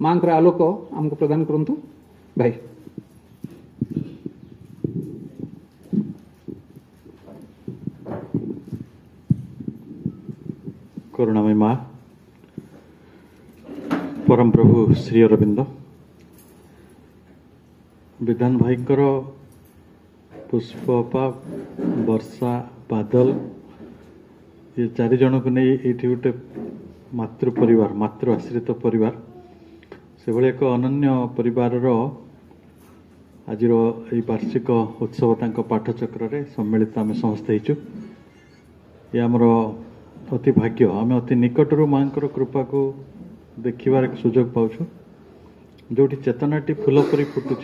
माँ आलोक आमको प्रदान करंतु भाई। करुणामय माँ परम प्रभु श्री अरविंद विधान भाई पुष्पपा वर्षा बादल ये चार जन को नहीं ये गोटे मातृ परिवार मातृ आश्रित परिवार से भाई एक अनन्य परिवार आज वार्षिक उत्सव पाठचक्र सम्मिलित आम समस्ते ये आमर अति भाग्य आम अति निकटर माँ कृपा को देखिबार एक सुजोग पाऊँ जो चेतनाटी फूल परी फुटु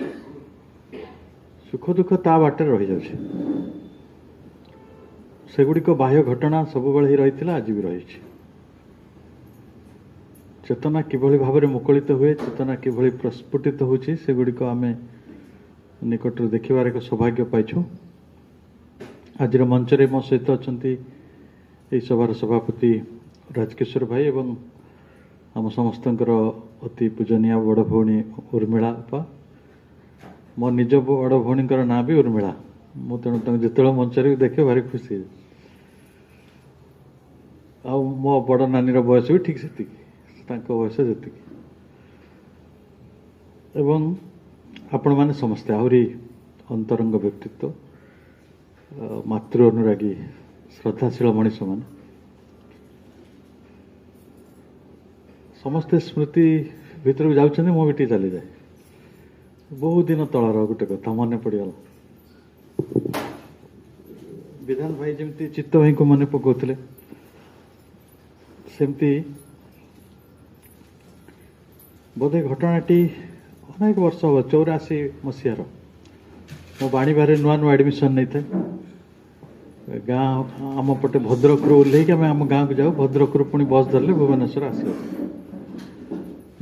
सुख दुख ता बाटे रही जाए सेगुड़िक बाह्य घटना सब ही रही आज भी रही चेतना किभली भाव में मुकलित हुए चेतना किभली प्रस्फुटित होची सेगुड़िक आम निकट देखिबार एक सौभाग्य पाइछु। आज मंच रे मो सहित अच्छा यही सभार सभापति राजकिशोर भाई एवं आम समस्त अति पूजनीय बड़ भौणी उर्मिला अपा मो निज बड़ भौणी ना भी उर्मिला मु तेणु जिते मंच देखे भारी खुशी आ मो बड़ नानी बयस भी ठीक से बयस जी एवं आपण मैंने समस्ते आहरी अंतरंग व्यक्तित्व मातृ अनुरागी श्रद्धाशील मनीष मान समस्ते स्मृति भीतर जाऊँ मो भी चली जाए बहुत दिन तलार गोटे कथा मन पड़गला विधान भाई जमी चित्त भाई को मन पकाउले सेमती बोधे घटनाटी अनेक वर्ष हम 84 मसीहार मो बाणीबारे नुआ नुआ एडमिशन नहीं था गाँ आम पटे भद्रक ओह्लैक आम गाँव को जाऊ भद्रक पुणी बस धरले भुवनेश्वर आस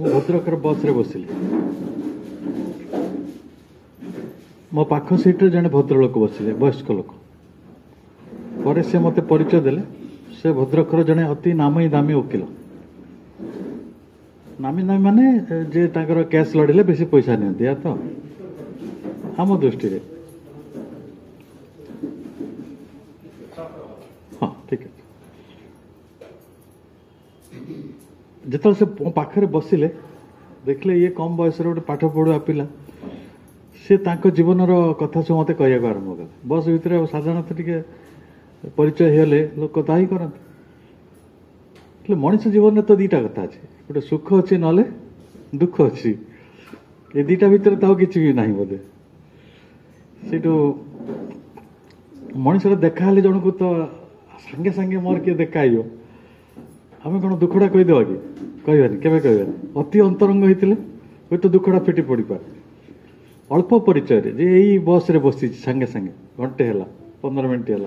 भद्रक बस रे बसिली मो पाख सीट्रे जड़े भद्रलोक बसिले वयस्क लोक पर से मते परिचय देले से भद्रकर जड़े अति नामी दामी वकिल नामी दामी माने जे ताकर कैश लड़िले बेसी पैसा नहीं दिया तो आम दृष्टि रे हाँ ठीक है जिते से पाखे बसिले देखले ये कम बयस गोटे पाठ पढ़ुआ पिला से तांको जीवन कथा सब मत कह आरंभ कले बस भितर साधारणतः टी परिचय हेले लोक कथा ही करते मनीष जीवन में तो दीटा कथा अच्छे गोटे सुख अच्छे ना दुख अच्छी ये दीटा भितर तो किसी भी ना बोधे से मनीष देखा जन को तो सांगे सांगे मोर किए देखा आम कौन दुखड़ा कहीदेवा कि कहबानी केवे कहबानी अति अंतरंग होते हुए तो दुखड़ा फिटी पड़ पाए अल्प परिचय रे जे यही बस रे बसी सांगे सांगे घंटे है 15 मिनट है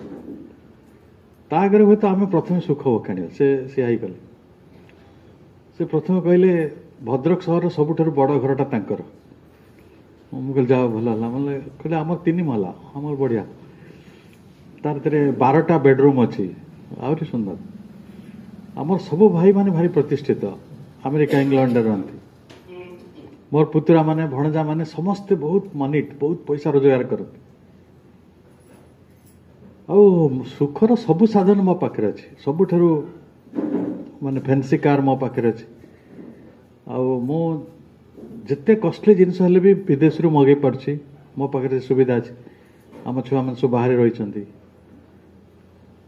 तागर हुए तो आम प्रथम सुख बखाणी से आई गले से प्रथम कहले भद्रक सहर सबुठ बड़ घरटा तांकर मुझे जा भल है कहले आम 3 महला आम बढ़िया तार 12टा बेडरूम अच्छी आहरी सुंदर आमर सब भाई माने भारी प्रतिष्ठित अमेरिका इंग्लैंड रहती मोर पुतरा माने भणजा माने समस्ते बहुत मनिट बहुत पैसा रोजगार करते आ सुखर सबु साधन मो पाखे अच्छे सबुठारु माने फैंसी कार मो पाखे अच्छे मो जिते कॉस्टली जिनस हेले भी विदेश रू मगे पार्छि मो पाखे सुविधा अच्छे आम छुआ मान सब बाहर रही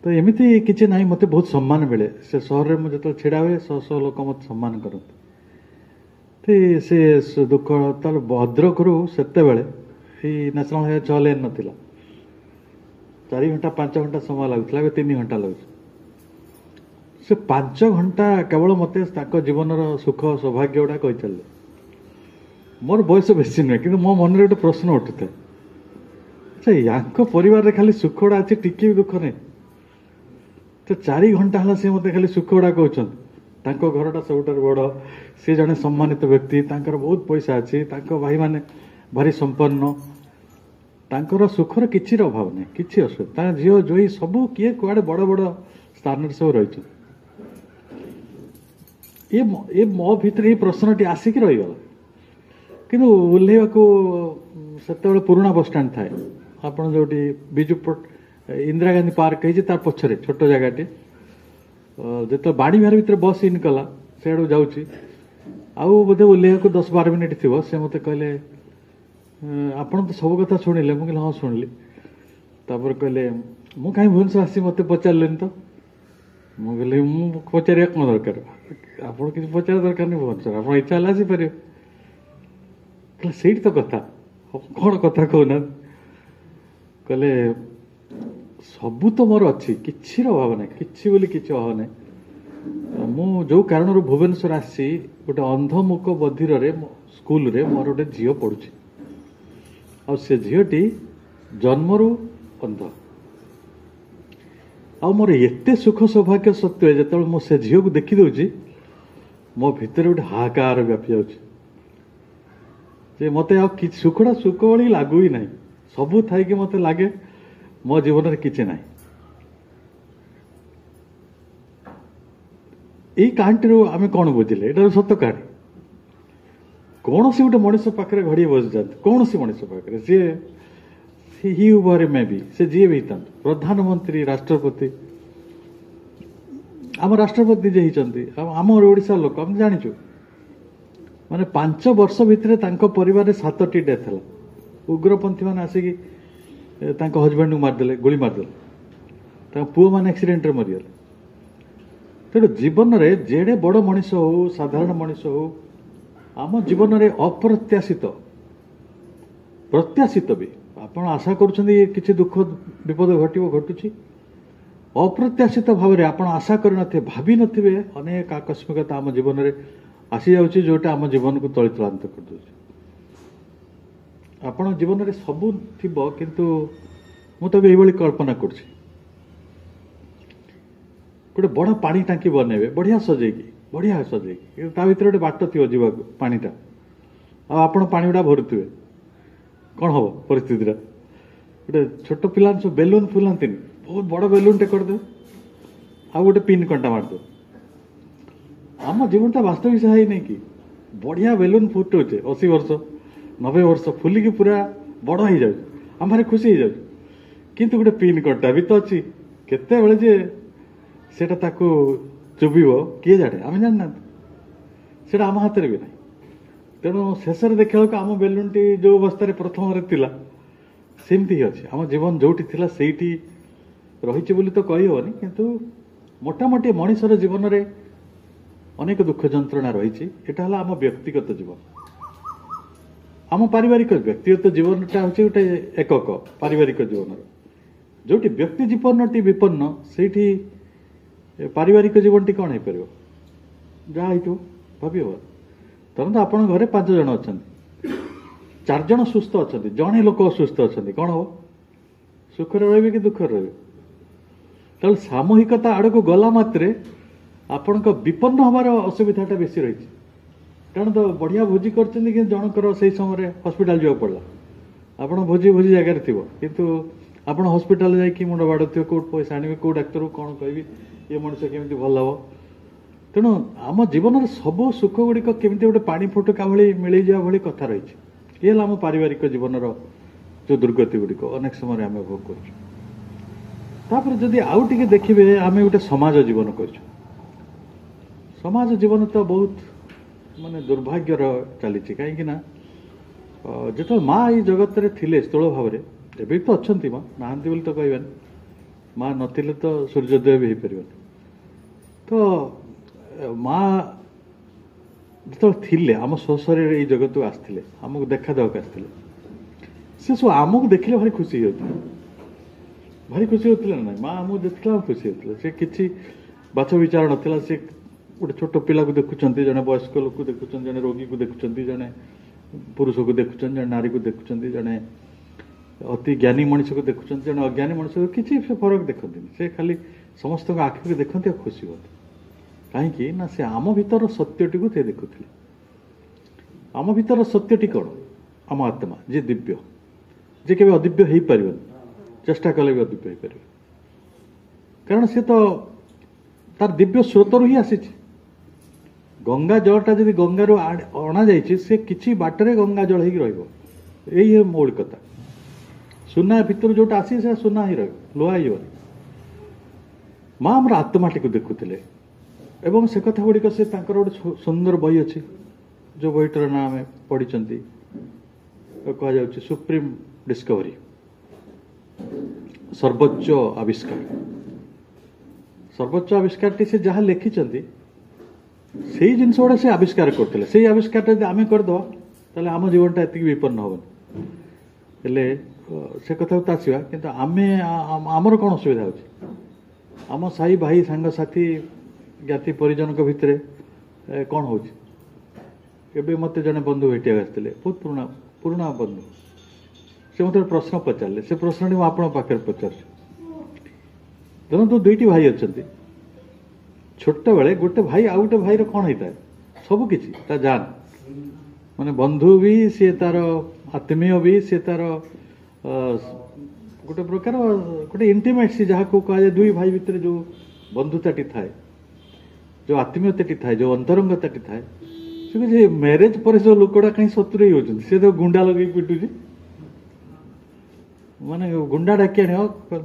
तो एमती किसी ना मत बहुत सम्मान मिले से सहर में मुझे छिड़ा हुए शह शह लोक मत सम्मान करते से दुख तार भद्रक रू से नेशनल हाईवे 6 लेन नाला 4 घंटा 5 घंटा समय लगुला 3 घंटा लगे से 5 घंटा केवल मत जीवन सुख सौभाग्य गुड़ा कही चलिए मोर बयस बेसी नुहे कि मो मन में गोटे प्रश्न उठुए अच्छा या परिवार खाली सुख गुड़ा अच्छे टिके भी दुख नहीं तो 4 घंटा है सी मत खाली सुख गुड़ा कहते घरटा सबुठ बड़ सी जड़े सम्मानित व्यक्ति तांकर बहुत पैसा अच्छी भाई माने भारी संपन्न तांकर सुखर किसी अभाव नहीं किसी असुविधा झील जोई सब किए कुआड़े बड़ बड़ स्थान सब रही ଏ ମୋ ଭିତରେ ଏଇ ପ୍ରଶ୍ନଟି ଆସିକି ରହିଗଲା। କିନ୍ତୁ ଓହ୍ଲେଇବାକୁ ସେତେବେଳେ ପୁରୁଣା ବସଷ୍ଟାଣ୍ଡ ଥାଏ, ଆପଣ ଯୋଉଠି ବିଜୁ ଇନ୍ଦିରା ଗାନ୍ଧୀ ପାର୍କ ହେଇଛି ତା ପଛରେ ଛୋଟ ଜାଗାଟି। ଯେତେବେଳେ ବାଣୀ ବିହାର ଭିତରେ ବସ୍ ଇନ୍ କଲା, ସେଆଡୁ ଯାଉଛି, ଆଉ ବୋଧେ ଓହ୍ଲେଇବାକୁ 10-12 ମିନିଟ୍ ଥିବ, ସେ ମତେ କହିଲେ ଆପଣ ତ ସବୁ କଥା ଶୁଣିଲେ। ମୁଁ କହିଲି ହଁ ଶୁଣିଲି। ତାପରେ କହିଲେ ମୁଁ କାହିଁ ଭୁବନେଶ୍ୱର ଆସିଛି ମତେ ପଚାରିଲେନି ତ। ମୁଁ କହିଲି ମୁଁ ପଚାରିବା କଣ ଦରକାର, ଆପଣ କିଛି ପଚାରିବା ଦରକାର ନାହିଁ, ଭୁବନେଶ୍ୱର ଆପଣ ଇଚ୍ଛା ହେଲେ ଆସିପାରିବେ। କହିଲେ ସେଇଠି ତ କଥା, କଣ କଥା କହୁନାହାନ୍ତି। କହିଲେ ସବୁ ତ ମୋର ଅଛି, କିଛିର ଅଭାବ ନାହିଁ, କିଛି ବୋଲି କିଛି ଅଭାବ ନାହିଁ। ମୁଁ ଯୋଉ କାରଣରୁ ଭୁବନେଶ୍ୱର ଆସିଛି, ଗୋଟେ ଅନ୍ଧମୁକ ବଧିରରେ ସ୍କୁଲରେ ମୋର ଗୋଟେ ଝିଅ ପଢୁଛି, ଆଉ ସେ ଝିଅଟି ଜନ୍ମରୁ ଅନ୍ଧ। ଆଉ ମୋର ଏତେ ସୁଖ ସୌଭାଗ୍ୟ ସତ୍ତ୍ୱେ ଯେତେବେଳେ ମୁଁ ସେ ଝିଅକୁ ଦେଖିଦେଉଛି, ମୋ ଭିତରେ ଗୋଟେ ହାହାକାର ବ୍ୟାପି ଯାଉଛି ଯେ ମତେ ଆଉ କିଛି ସୁଖଟା ସୁଖ ଭଳି ଲାଗୁ ହିଁ ନାହିଁ। ସବୁ ଥାଇକି ମତେ ଲାଗେ ମୋ ଜୀବନରେ କିଛି ନାହିଁ। ଏଇ କାହାଣୀଟିରୁ ଆମେ କଣ ବୁଝିଲେ? ଏଇଟା ସତ କାହାଣୀ। କୌଣସି ଗୋଟେ ମଣିଷ ପାଖରେ ଘଡ଼ିଏ ବସିଯାଆନ୍ତି, କୌଣସି ମଣିଷ ପାଖରେ, ସିଏ ହି ଉପରେ ମେ ବି ସେ ଯିଏ ବି ହେଇଥାନ୍ତୁ, ପ୍ରଧାନମନ୍ତ୍ରୀ, ରାଷ୍ଟ୍ରପତି। ଆମ ରାଷ୍ଟ୍ରପତି ଯିଏ ହେଇଛନ୍ତି ଆମର ଓଡ଼ିଶା ଲୋକ, ଆମେ ଜାଣିଛୁ, ମାନେ 5 ବର୍ଷ ଭିତରେ ତାଙ୍କ ପରିବାରରେ 7ଟି ଡେଥ୍ ହେଲା। ଉଗ୍ରପନ୍ଥୀ ମାନେ ଆସିକି ତାଙ୍କ ହଜବେଣ୍ଡକୁ ମାରିଦେଲେ, ଗୁଳି ମାରିଦେଲେ, ତାଙ୍କ ପୁଅମାନେ ଆକ୍ସିଡେଣ୍ଟରେ ମରିଗଲେ। ତେଣୁ ଜୀବନରେ ଯେଡ଼େ ବଡ଼ ମଣିଷ ହଉ, ସାଧାରଣ ମଣିଷ ହଉ, ଆମ ଜୀବନରେ ଅପ୍ରତ୍ୟାଶିତ, ପ୍ରତ୍ୟାଶିତ ବି, ଆପଣ ଆଶା କରୁଛନ୍ତି କିଛି ଦୁଃଖ ବିପଦ ଘଟିବ, ଘଟୁଛି। ଅପ୍ରତ୍ୟାଶିତ ଭାବରେ ଆପଣ ଆଶା କରିନଥିବେ, ଭାବିନଥିବେ, ଅନେକ ଆକସ୍ମିକତା ଆମ ଜୀବନରେ ଆସିଯାଉଛି, ଯୋଉଟା ଆମ ଜୀବନକୁ ତଳିତଳାନ୍ତ କରିଦେଉଛି। ଆପଣ ଜୀବନରେ ସବୁ ଥିବ, କିନ୍ତୁ ମୁଁ ତାକୁ ଏଇଭଳି କଳ୍ପନା କରୁଛି, ଗୋଟେ ବଡ଼ ପାଣି ଟାଙ୍କି ବନେଇବେ, ବଢିଆ ସଜେଇକି, କିନ୍ତୁ ତା ଭିତରେ ଗୋଟେ ବାଟ ଥିବ ଯିବାକୁ ପାଣିଟା, ଆଉ ଆପଣ ପାଣି ଗୁଡା ଭରୁଥିବେ, କଣ ହବ ପରିସ୍ଥିତିଟା? ଗୋଟେ ଛୋଟ ପିଲା ସବୁ ବେଲୁନ ଫୁଲାନ୍ତିନି, ବହୁତ ବଡ଼ ବେଲୁନଟେ କରିଦେବେ, ଆଉ ଗୋଟେ ପିନ୍ କଣ୍ଟା ମାରିଦେବେ। ଆମ ଜୀବନଟା ବାସ୍ତବିକ ସେହା ହେଇନାହିଁ କି? ବଢିଆ ବେଲୁନ ଫୁଟୁଛେ, 80 ବର୍ଷ 90 ବର୍ଷ ଫୁଲିକି ପୁରା ବଡ ହେଇଯାଉଛି, ଆମେ ଭାରି ଖୁସି ହେଇଯାଉଛି। କିନ୍ତୁ ଗୋଟେ ପିନ୍ କଣ୍ଟା ବି ତ ଅଛି, କେତେବେଳେ ଯେ ସେଟା ତାକୁ ଚୁବିବ କିଏ ଜାଣେ, ଆମେ ଜାଣିନାହାନ୍ତି, ସେଟା ଆମ ହାତରେ ବି ନାହିଁ। ତେଣୁ ଶେଷରେ ଦେଖିଲା ବେଳକୁ ଆମ ବେଲୁନଟି ଯୋଉ ଅବସ୍ଥାରେ ପ୍ରଥମରେ ଥିଲା ସେମିତି ହିଁ ଅଛି। ଆମ ଜୀବନ ଯୋଉଠି ଥିଲା ସେଇଠି ରହିଛି ବୋଲି ତ କହିହେବନି, କିନ୍ତୁ ମୋଟାମୋଟି ମଣିଷର ଜୀବନରେ ଅନେକ ଦୁଃଖ ଯନ୍ତ୍ରଣା ରହିଛି। ଏଟା ହେଲା ଆମ ବ୍ୟକ୍ତିଗତ ଜୀବନ। ଆମ ପାରିବାରିକ ବ୍ୟକ୍ତିଗତ ଜୀବନଟା ହଉଛି ଗୋଟେ ଏକକ ପାରିବାରିକ ଜୀବନର। ଯୋଉଠି ବ୍ୟକ୍ତି ଜୀବନଟି ବିପନ୍ନ, ସେଇଠି ପାରିବାରିକ ଜୀବନଟି କଣ ହେଇପାରିବ? ଯାହା ହେଇଥିବ ଭାବିବ। ଧରନ୍ତୁ ଆପଣଙ୍କ ଘରେ 5 ଜଣ ଅଛନ୍ତି, 4 ଜଣ ସୁସ୍ଥ ଅଛନ୍ତି, ଜଣେ ଲୋକ ଅସୁସ୍ଥ ଅଛନ୍ତି, କଣ ହବ? ସୁଖରେ ରହିବେ କି ଦୁଃଖରେ ରହିବେ? ତେଣୁ ସାମୂହିକତା ଆଡକୁ ଗଲା ମାତ୍ରେ ଆପଣଙ୍କ ବିପନ୍ନ ହବାର ଅସୁବିଧାଟା ବେଶୀ ରହିଛି। କାରଣ ତ ବଢିଆ ଭୋଜି କରିଛନ୍ତି, କିନ୍ତୁ ଜଣଙ୍କର ସେଇ ସମୟରେ ହସ୍ପିଟାଲ ଯିବାକୁ ପଡିଲା। ଆପଣ ଭୋଜି ଜାଗାରେ ଥିବ, କିନ୍ତୁ ଆପଣ ହସ୍ପିଟାଲ ଯାଇକି ମୁଣ୍ଡ ବାଡୁଥିବେ, କୋଉଠି ପଇସା ଆଣିବେ, କୋଉ ଡାକ୍ତରକୁ କଣ କହିବି, ଏ ମଣିଷ କେମିତି ଭଲ ହବ। ତେଣୁ ଆମ ଜୀବନରେ ସବୁ ସୁଖ ଗୁଡିକ କେମିତି ଗୋଟେ ପାଣି ଫୋଟକା ଭଳି ମିଳିଯିବା ଭଳି କଥା ରହିଛି। ଇଏ ହେଲା ଆମ ପାରିବାରିକ ଜୀବନର ଯୋଉ ଦୁର୍ଗତି ଗୁଡିକ ଅନେକ ସମୟରେ ଆମେ ଭୋଗ କରୁଛୁ। ତାପରେ ଯଦି ଆଉ ଟିକେ ଦେଖିବେ, ଆମେ ଗୋଟେ ସମାଜ ଜୀବନ କରିଛୁ। ସମାଜ ଜୀବନ ତ ବହୁତ ମାନେ ଦୁର୍ଭାଗ୍ୟର ଚାଲିଛି, କାହିଁକି ନା ଯେତେବେଳେ ମା ଏଇ ଜଗତରେ ଥିଲେ ସ୍ଥୂଳ ଭାବରେ, ଏବେ ତ ଅଛନ୍ତି, ମା ନାହାନ୍ତି ବୋଲି ତ କହିବାନି, ମା ନଥିଲେ ତ ସୂର୍ଯ୍ୟୋଦୟ ବି ହେଇପାରିବନି। ତ ମା ଯେତେବେଳେ ଥିଲେ ଆମ ସ୍ୱଶରୀରରେ ଏଇ ଜଗତକୁ ଆସିଥିଲେ, ଆମକୁ ଦେଖା ଦେବାକୁ ଆସିଥିଲେ, ସେ ସବୁ ଆମକୁ ଦେଖିଲେ ଭାରି ଖୁସି ହେଇଯାଉଥିଲେ। ଭାରି ଖୁସି ହଉଥିଲେ ନା ନାଇଁ? ମା ଆମକୁ ଦେଖିଲେ ଆମେ ଖୁସି ହଉଥିଲେ। ସେ କିଛି ବାଛ ବିଚାର ନଥିଲା। ସେ ଗୋଟେ ଛୋଟ ପିଲାକୁ ଦେଖୁଛନ୍ତି, ଜଣେ ବୟସ୍କ ଲୋକକୁ ଦେଖୁଛନ୍ତି, ଜଣେ ରୋଗୀକୁ ଦେଖୁଛନ୍ତି, ଜଣେ ପୁରୁଷକୁ ଦେଖୁଛନ୍ତି, ଜଣେ ନାରୀକୁ ଦେଖୁଛନ୍ତି, ଜଣେ ଅତି ଜ୍ଞାନୀ ମଣିଷକୁ ଦେଖୁଛନ୍ତି, ଜଣେ ଅଜ୍ଞାନୀ ମଣିଷକୁ, କିଛି ସେ ଫରକ ଦେଖନ୍ତିନି। ସେ ଖାଲି ସମସ୍ତଙ୍କ ଆଖିକୁ ଦେଖନ୍ତି ଆଉ ଖୁସି ହୁଅନ୍ତି। କାହିଁକି ନା ସେ ଆମ ଭିତର ସତ୍ୟଟିକୁ ସେ ଦେଖୁଥିଲେ। ଆମ ଭିତର ସତ୍ୟଟି କଣ? ଆମ ଆତ୍ମା, ଯିଏ ଦିବ୍ୟ, ଯେ କେବେ ଅଦିବ୍ୟ ହେଇପାରିବନି, ଚେଷ୍ଟା କଲେ ବି ଅଦିବ୍ୟ ହେଇପାରିବ। କାରଣ ସେ ତ ତାର ଦିବ୍ୟ ସ୍ରୋତରୁ ହିଁ ଆସିଛି। गंगा जलटा जदि गंगारू अणा जाइए से किसी बाटरे गंगा जल हो रही मौलिकता सुना भितर जोटा आसी से सुना ही लुहा ही माँ आमर आत्माटी को देखुले एवं से कथा गुड़िक से गोटे सुंदर बही अच्छी जो बहीटर ना आम पढ़ी कह सुप्रीम डिस्कवरी सर्वोच्च आविष्कार सर्वोच्च आविष्कार टी से जहाँ लिखिं से जिन गुड़ा से आविष्कार करते से आविष्कार आम करदे आम जीवनटा एति विपन्न हेले से कथा तो आसवा कि आमर कौन असुविधा हो आम साई भाई सांग साथी ज्ञाति परिजन भितर कौन हो मत जड़े बंधु भेटिया आसते बहुत पुराना पुराना बंधु से मत प्रश्न पचारे से प्रश्न आप पचार देखो दुईटी भाई अच्छा छोट बेले गोटे भाई आउ गोटे भाई कौन होता है सब किसी जान माने बंधु भी सी तार आत्मीय भी सी तार गोटे प्रकार गोटे इंटीमेट सी जहाँ को कहा दुई भाई भितर जो बंधुताटी थाए जो आत्मीयताटी थाए जो अंतरंगताटी थाए से मैरेज पर जो लोकटा कहीं शत्रु ही होती सी तो गुंडा लगे पिटुची माने गुंडा डाकी आण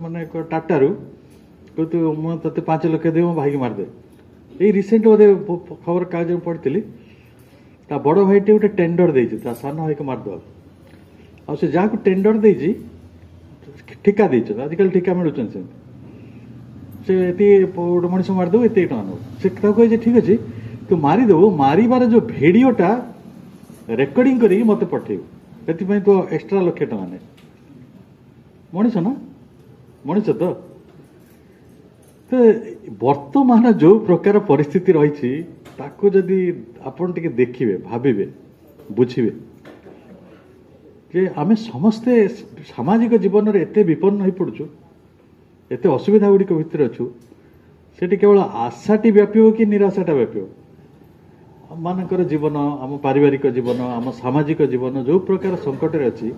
माने टाटारू कहतु मुझे 5 लाख दे मो भाई की मारदे ये रिसेंट बोधे खबर कागज में पढ़ी ता बड़ भाई टे गोटे टेंडर देती सान भाई को मारदे आ जहाँ को टेंडर देती ठिका दे आजिकल ठिका मिलूँ से गोटे मनीष मारिदेव ये टाँग नब से कहे ठीक अच्छे तू मारिदेव मारिबार जो भिडटा रेकर्डिंग कर मत पठेबू से तो एक्सट्रा 1 लाख टका ने मनीष ना मनीष तो वर्तमान जो प्रकार परिस्थिति रही जदि आपन टिके देखिए भाविबे बुझिबे जे आमे समस्ते सामाजिक जीवन में एते विपन्न हो पड़ुछु एते असुविधा गुड़िक भितर अच्छु सेठी केवल आशाटी व्यापी कि निराशाटा व्यापी आम मानकर जीवन आम पारिवारिक जीवन आम सामाजिक जीवन जो प्रकार संकट अच्छी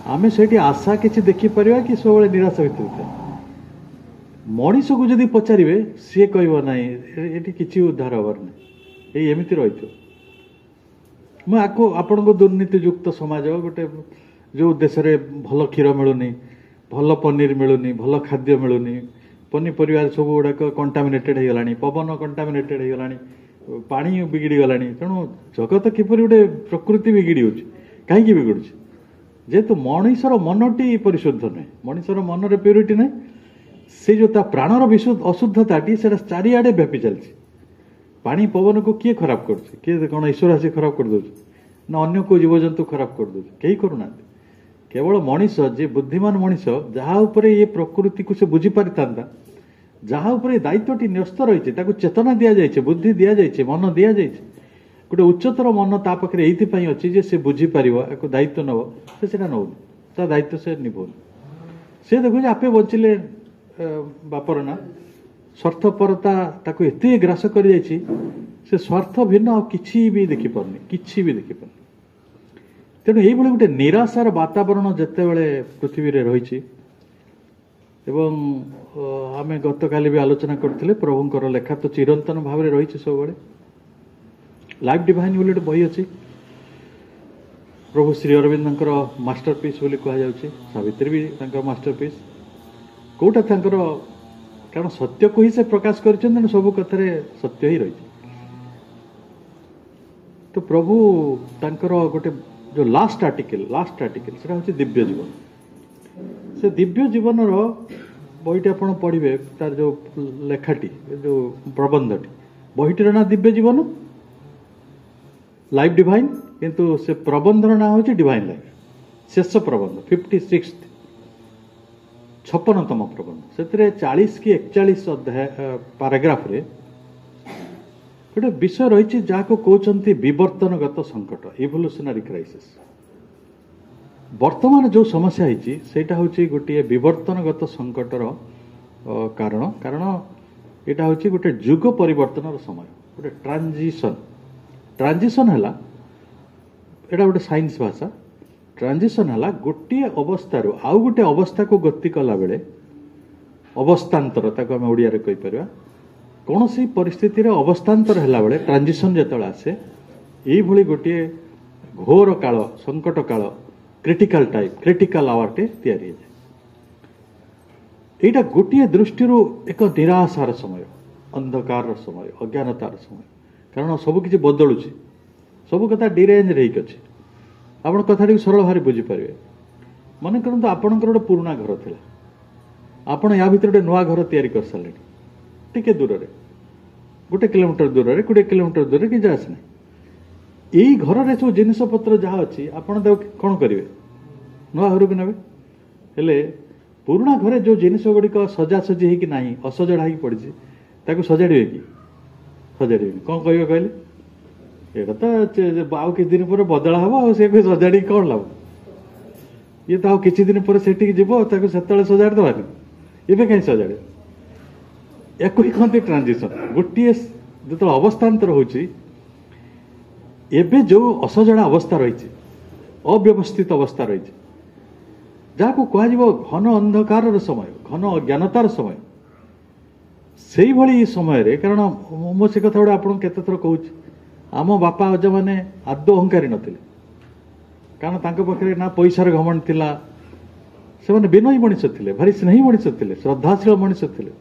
आमे सेठी आशा किसी देखिपर कि सब निराशा भितर था मनीष को जदि पचारे सी कह ना ये किसी उद्धार हबार ना ये एमती रही आपण को दुर्नीतियुक्त समाज गोटे जो देश में भल क्षीर मिलूनी भल पनीर मिलूनी भल खाद्य मिलूनी पनीपरिया सब गुड़ाक कंटामिनेटेड हो गलानी पवन कंटामिनेटेड हो गलानी पानी बिगिड़ी गलानी तेणु जगत किपर गोटे प्रकृति बिगिड़ी हो कहीं बिगुड़ जेहेतु मनीषर मनटी परिशुद्ध ना मनीषर मनरे प्यूरीटी ना से जो प्राणर विशुद्ध अशुद्धताटी से चारिआडे व्यापी चलती पानी पवन को किए खराब कर कौन ईश्वर आसी खराब कर दौर ना अन्य को जीवजंतु खराब कर दौर कहीं करूना केवल मनीष जे बुद्धिमान मनीष जहाँ उपरे ये प्रकृति को से बुझी पारि था जहाँ उपरे दायित्वटी न्यस्त रही चेतना दि जाए बुद्धि दि जाए मन दि जाए गोटे उच्चतर मन ता पाखे ये अच्छी जे से बुझीपार या दायित्व नब से नौ ता दायित्व से निभौन से देखो आपे बचिले बापर ना स्वार्थपरता ताको एते ग्रास कर जाइए से स्वार्थ भिन्न किसी भी देखिपारनी किसी भी देखिपारनी तेणु ये गोटे निराशार वातावरण जिते बड़े पृथ्वी रही आम गत काली भी आलोचना करते प्रभुंर लेखा तो चिरंतन भाव में रही सब लाइफ डिवाइन बोले बही अच्छी प्रभु श्री अरविंदर मास्टरपीस बोली कहुच्छे सावित्री भी मास्टरपीस कौटा कारण सत्य को ही से प्रकाश कर सब कथा सत्य ही रही तो प्रभु तांकर गोटे जो लास्ट आर्टिकल से हूँ दिव्य जीवन से दिव्य जीवन बहीटी आप पढ़े तार जो लेखाटी जो प्रबंधटी बहीटीर ना दिव्य जीवन लाइफ डिवाइन किंतु से प्रबंधर ना हूँ डिवाइन लाइफ शेष प्रबंध 56 56तम प्रबंध से 40 कि 41 अध्याय पाराग्राफ रे गोटे विषय रही जहाँ को कहते विवर्तनगत संकट इवोल्यूशनरी क्राइसिस वर्तमान जो समस्या है सेटा हूँ गोटे विवर्तनगत संकटर कारण कारण यहाँ हूँ गोटे जुग परिवर्तन समय गोटे ट्रांजिशन है एटा गोटे साइंस भाषा ट्रांजिशन है गोटे अवस्था आउ गोटे अवस्था को गति कला बेले अवस्थान्तर ताको आम ओडिया रे कहि परबा कौन सी परिस्थिति रे अवस्थान्तर है बेले ट्रांजिशन जो आसे ये गोटे घोर काल संकट काल क्रिटिकल टाइम क्रिटिकल आवर टे तैयारी है यहाँ गोटे दृष्टि एक निराशार समय अंधकार समय अज्ञानतार समय कारण सबकि बदलुच सब कथा डिरेंज रही आप कथा सरल भाव बुझीपारे मन करते आपणकर गोटे पुराणा घर था आपण या भर गोटे नुआ घर तैयारी कर सारे टिके दूर रे 1 किलोमीटर दूर रे 20 किलोमीटर दूर कि जास ना यही घर में सब जिनस पत्र जहाँ अच्छी आपड़ कौन करेंगे नुआ घर को नेबे हेले पुराणा घरे जो जिनस गुड़िक सजासजी होगी ना असजड़ा हो पड़ी ताकू सजाड़े कि सजाड़े कौन कहे कहले ये तो आउ कि दिन पर बदला हम आए सजाड़ी कौन लाभ ये तो किसी दिन पर सेठी जीव से सजाड़ देवानी एवं कहीं सजाड़े या ही कहते ट्रांजिशन गोटे जो अवस्थान्तर होची एबे जो असजड़ा अवस्था रही अव्यवस्थित अवस्था रही जहाँ कह घन अंधकार समय घन अज्ञानतार समय से भली समय कारण मो से कथा गुड़ा आपको केते थर कहूँ आम बापा अजा मैंने आदौ अहंकारी नथिले कारण तांको पाखरे ना पैसार घमंड थिला से माने विनयी मनीष थिले भारी स्नेही मनीष थिले श्रद्धाशील मनीष थिले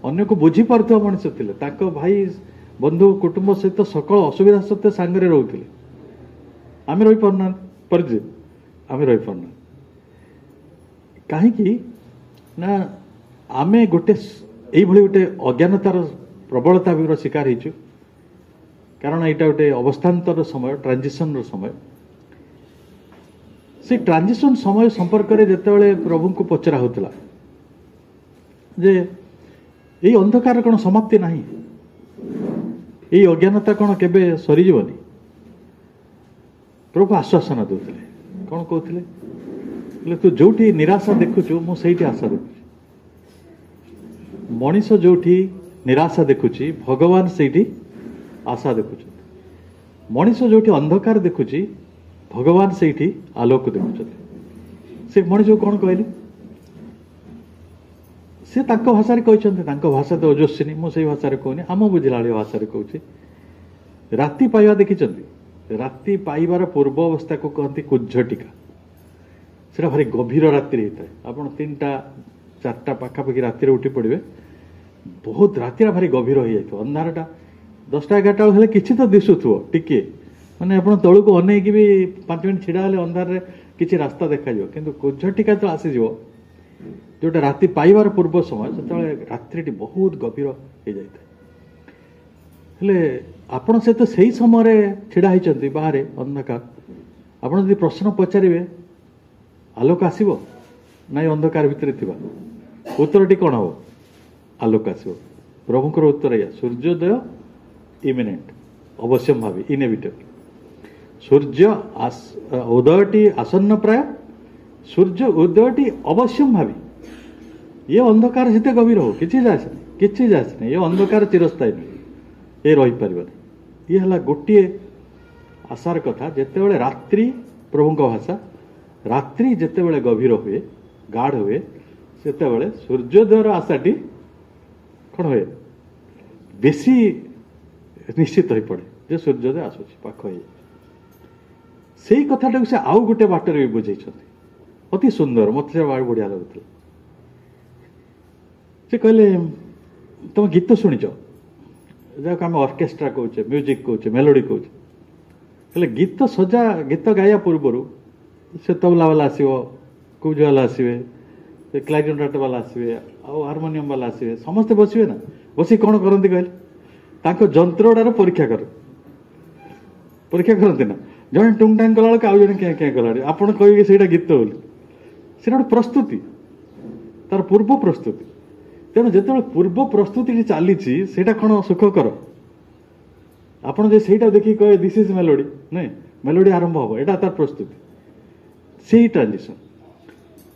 अन्य को बुझी पारुवा मनीष थिले तांको भाई बंधु कुटुंब सहित सकल असुविधा सत्य सांगरे रोते आम रही पारना परिजे आम रही पारना कहीं ना आम गोटे यही गोटे अज्ञानतार प्रबलता भी शिकार हो कारण यहाँ गोटे अवस्थान्तर समय ट्रांजिशन समय से ट्रांजिशन समय संपर्क में जिते प्रभु को पचरा होता जे यही अंधकार कौन समाप्ति नहीं यही अज्ञानता कौन केबे सरीजनी प्रभु आश्वासन दूसरे कौन कहते तू जो निराशा देखुचु मुझे आशा देखुची मनीष जो निराशा देखुची भगवान से आशा देखुच मनीष जो अंधकार देखुची भगवान से आलोक देखुं से मनीष को कौन कहले से भाषा कहते भाषा तो ओजस्विनी मुझे भाषा कहनी आम बुझला भाषा कहूँ राति पाइबा देखी राति पाइबार पूर्व अवस्था को कहते कुज्झटिका से भारी गभीर राति होता है आप 3टा 4टा पाखापाखि राति उठी पड़े बहुत राति भारी गभीर हो जाए अंधारटा 10टा 11टा हेल्ले कि तो दिशुव टिके माने आप तौक को अनेक भी 5 मिनट छिड़ा हेल्ले अंधार किसी रास्ता देखा कि कुज्झटिका जो आसीज जोटा राति पाइबार पूर्व समय से रात्रि बहुत गभीर हो जाए हेले आपण से तो सही समय छिड़ा होती बाहर अंधकार आपड़ जब प्रश्न पचारे आलोक आसब ना अंधकार भितर थी उत्तरटी कौन हम आलोक आसब प्रभुंर उत्तर या सूर्योदय इमिनेंट अवश्यम भावी इनेविटेबल सूर्य उदयटी आसन्न प्राय सूर्य उदयटी अवश्यम भावी ये अंधकार जिते गभीर हो किसी जाए ये अंधकार चिरस्थायी नहीं ये रही पार ये है गोटे आशार कथा जिते रात्रि प्रभु भाषा रात्रि जिते गभीर हुए गाढ़ हुए से सूर्योदयर आशाटी कौन हुए बेसी निश्चित हो पड़े जो सूर्योदय आसूँ पाख से कथाटा से आउ गोटे बाटर भी बुझे अति सुंदर मत बढ़िया लगुला से कहले तुम गीत शुणिच जहाँ आम अर्केस्ट्रा कहे म्यूजिक कहे मेलोडी कहे गीत सजा गीत गाया पूर्वर से तबला वाला आसो कुज वाला आसवे क्लारिनेट वाला आसवे हारमोनियम वाला आसवे समस्ते बसवे ना बस कौन करती कहले जंत्रटार परीक्षा करते ना जड़े टुंग टांग कला आउ जड़े क्या क्या कला आपड़ कहे से गीत बोली से गोटे प्रस्तुति तार पूर्व प्रस्तुति तेणु जो पूर्व प्रस्तुति चली कौन सुखकर आपड़ जो से देखिए कहे दिस इज मेलोडी नहीं मेलोडी आरंभ हम यहाँ तार प्रस्तुति से ट्रांजिशन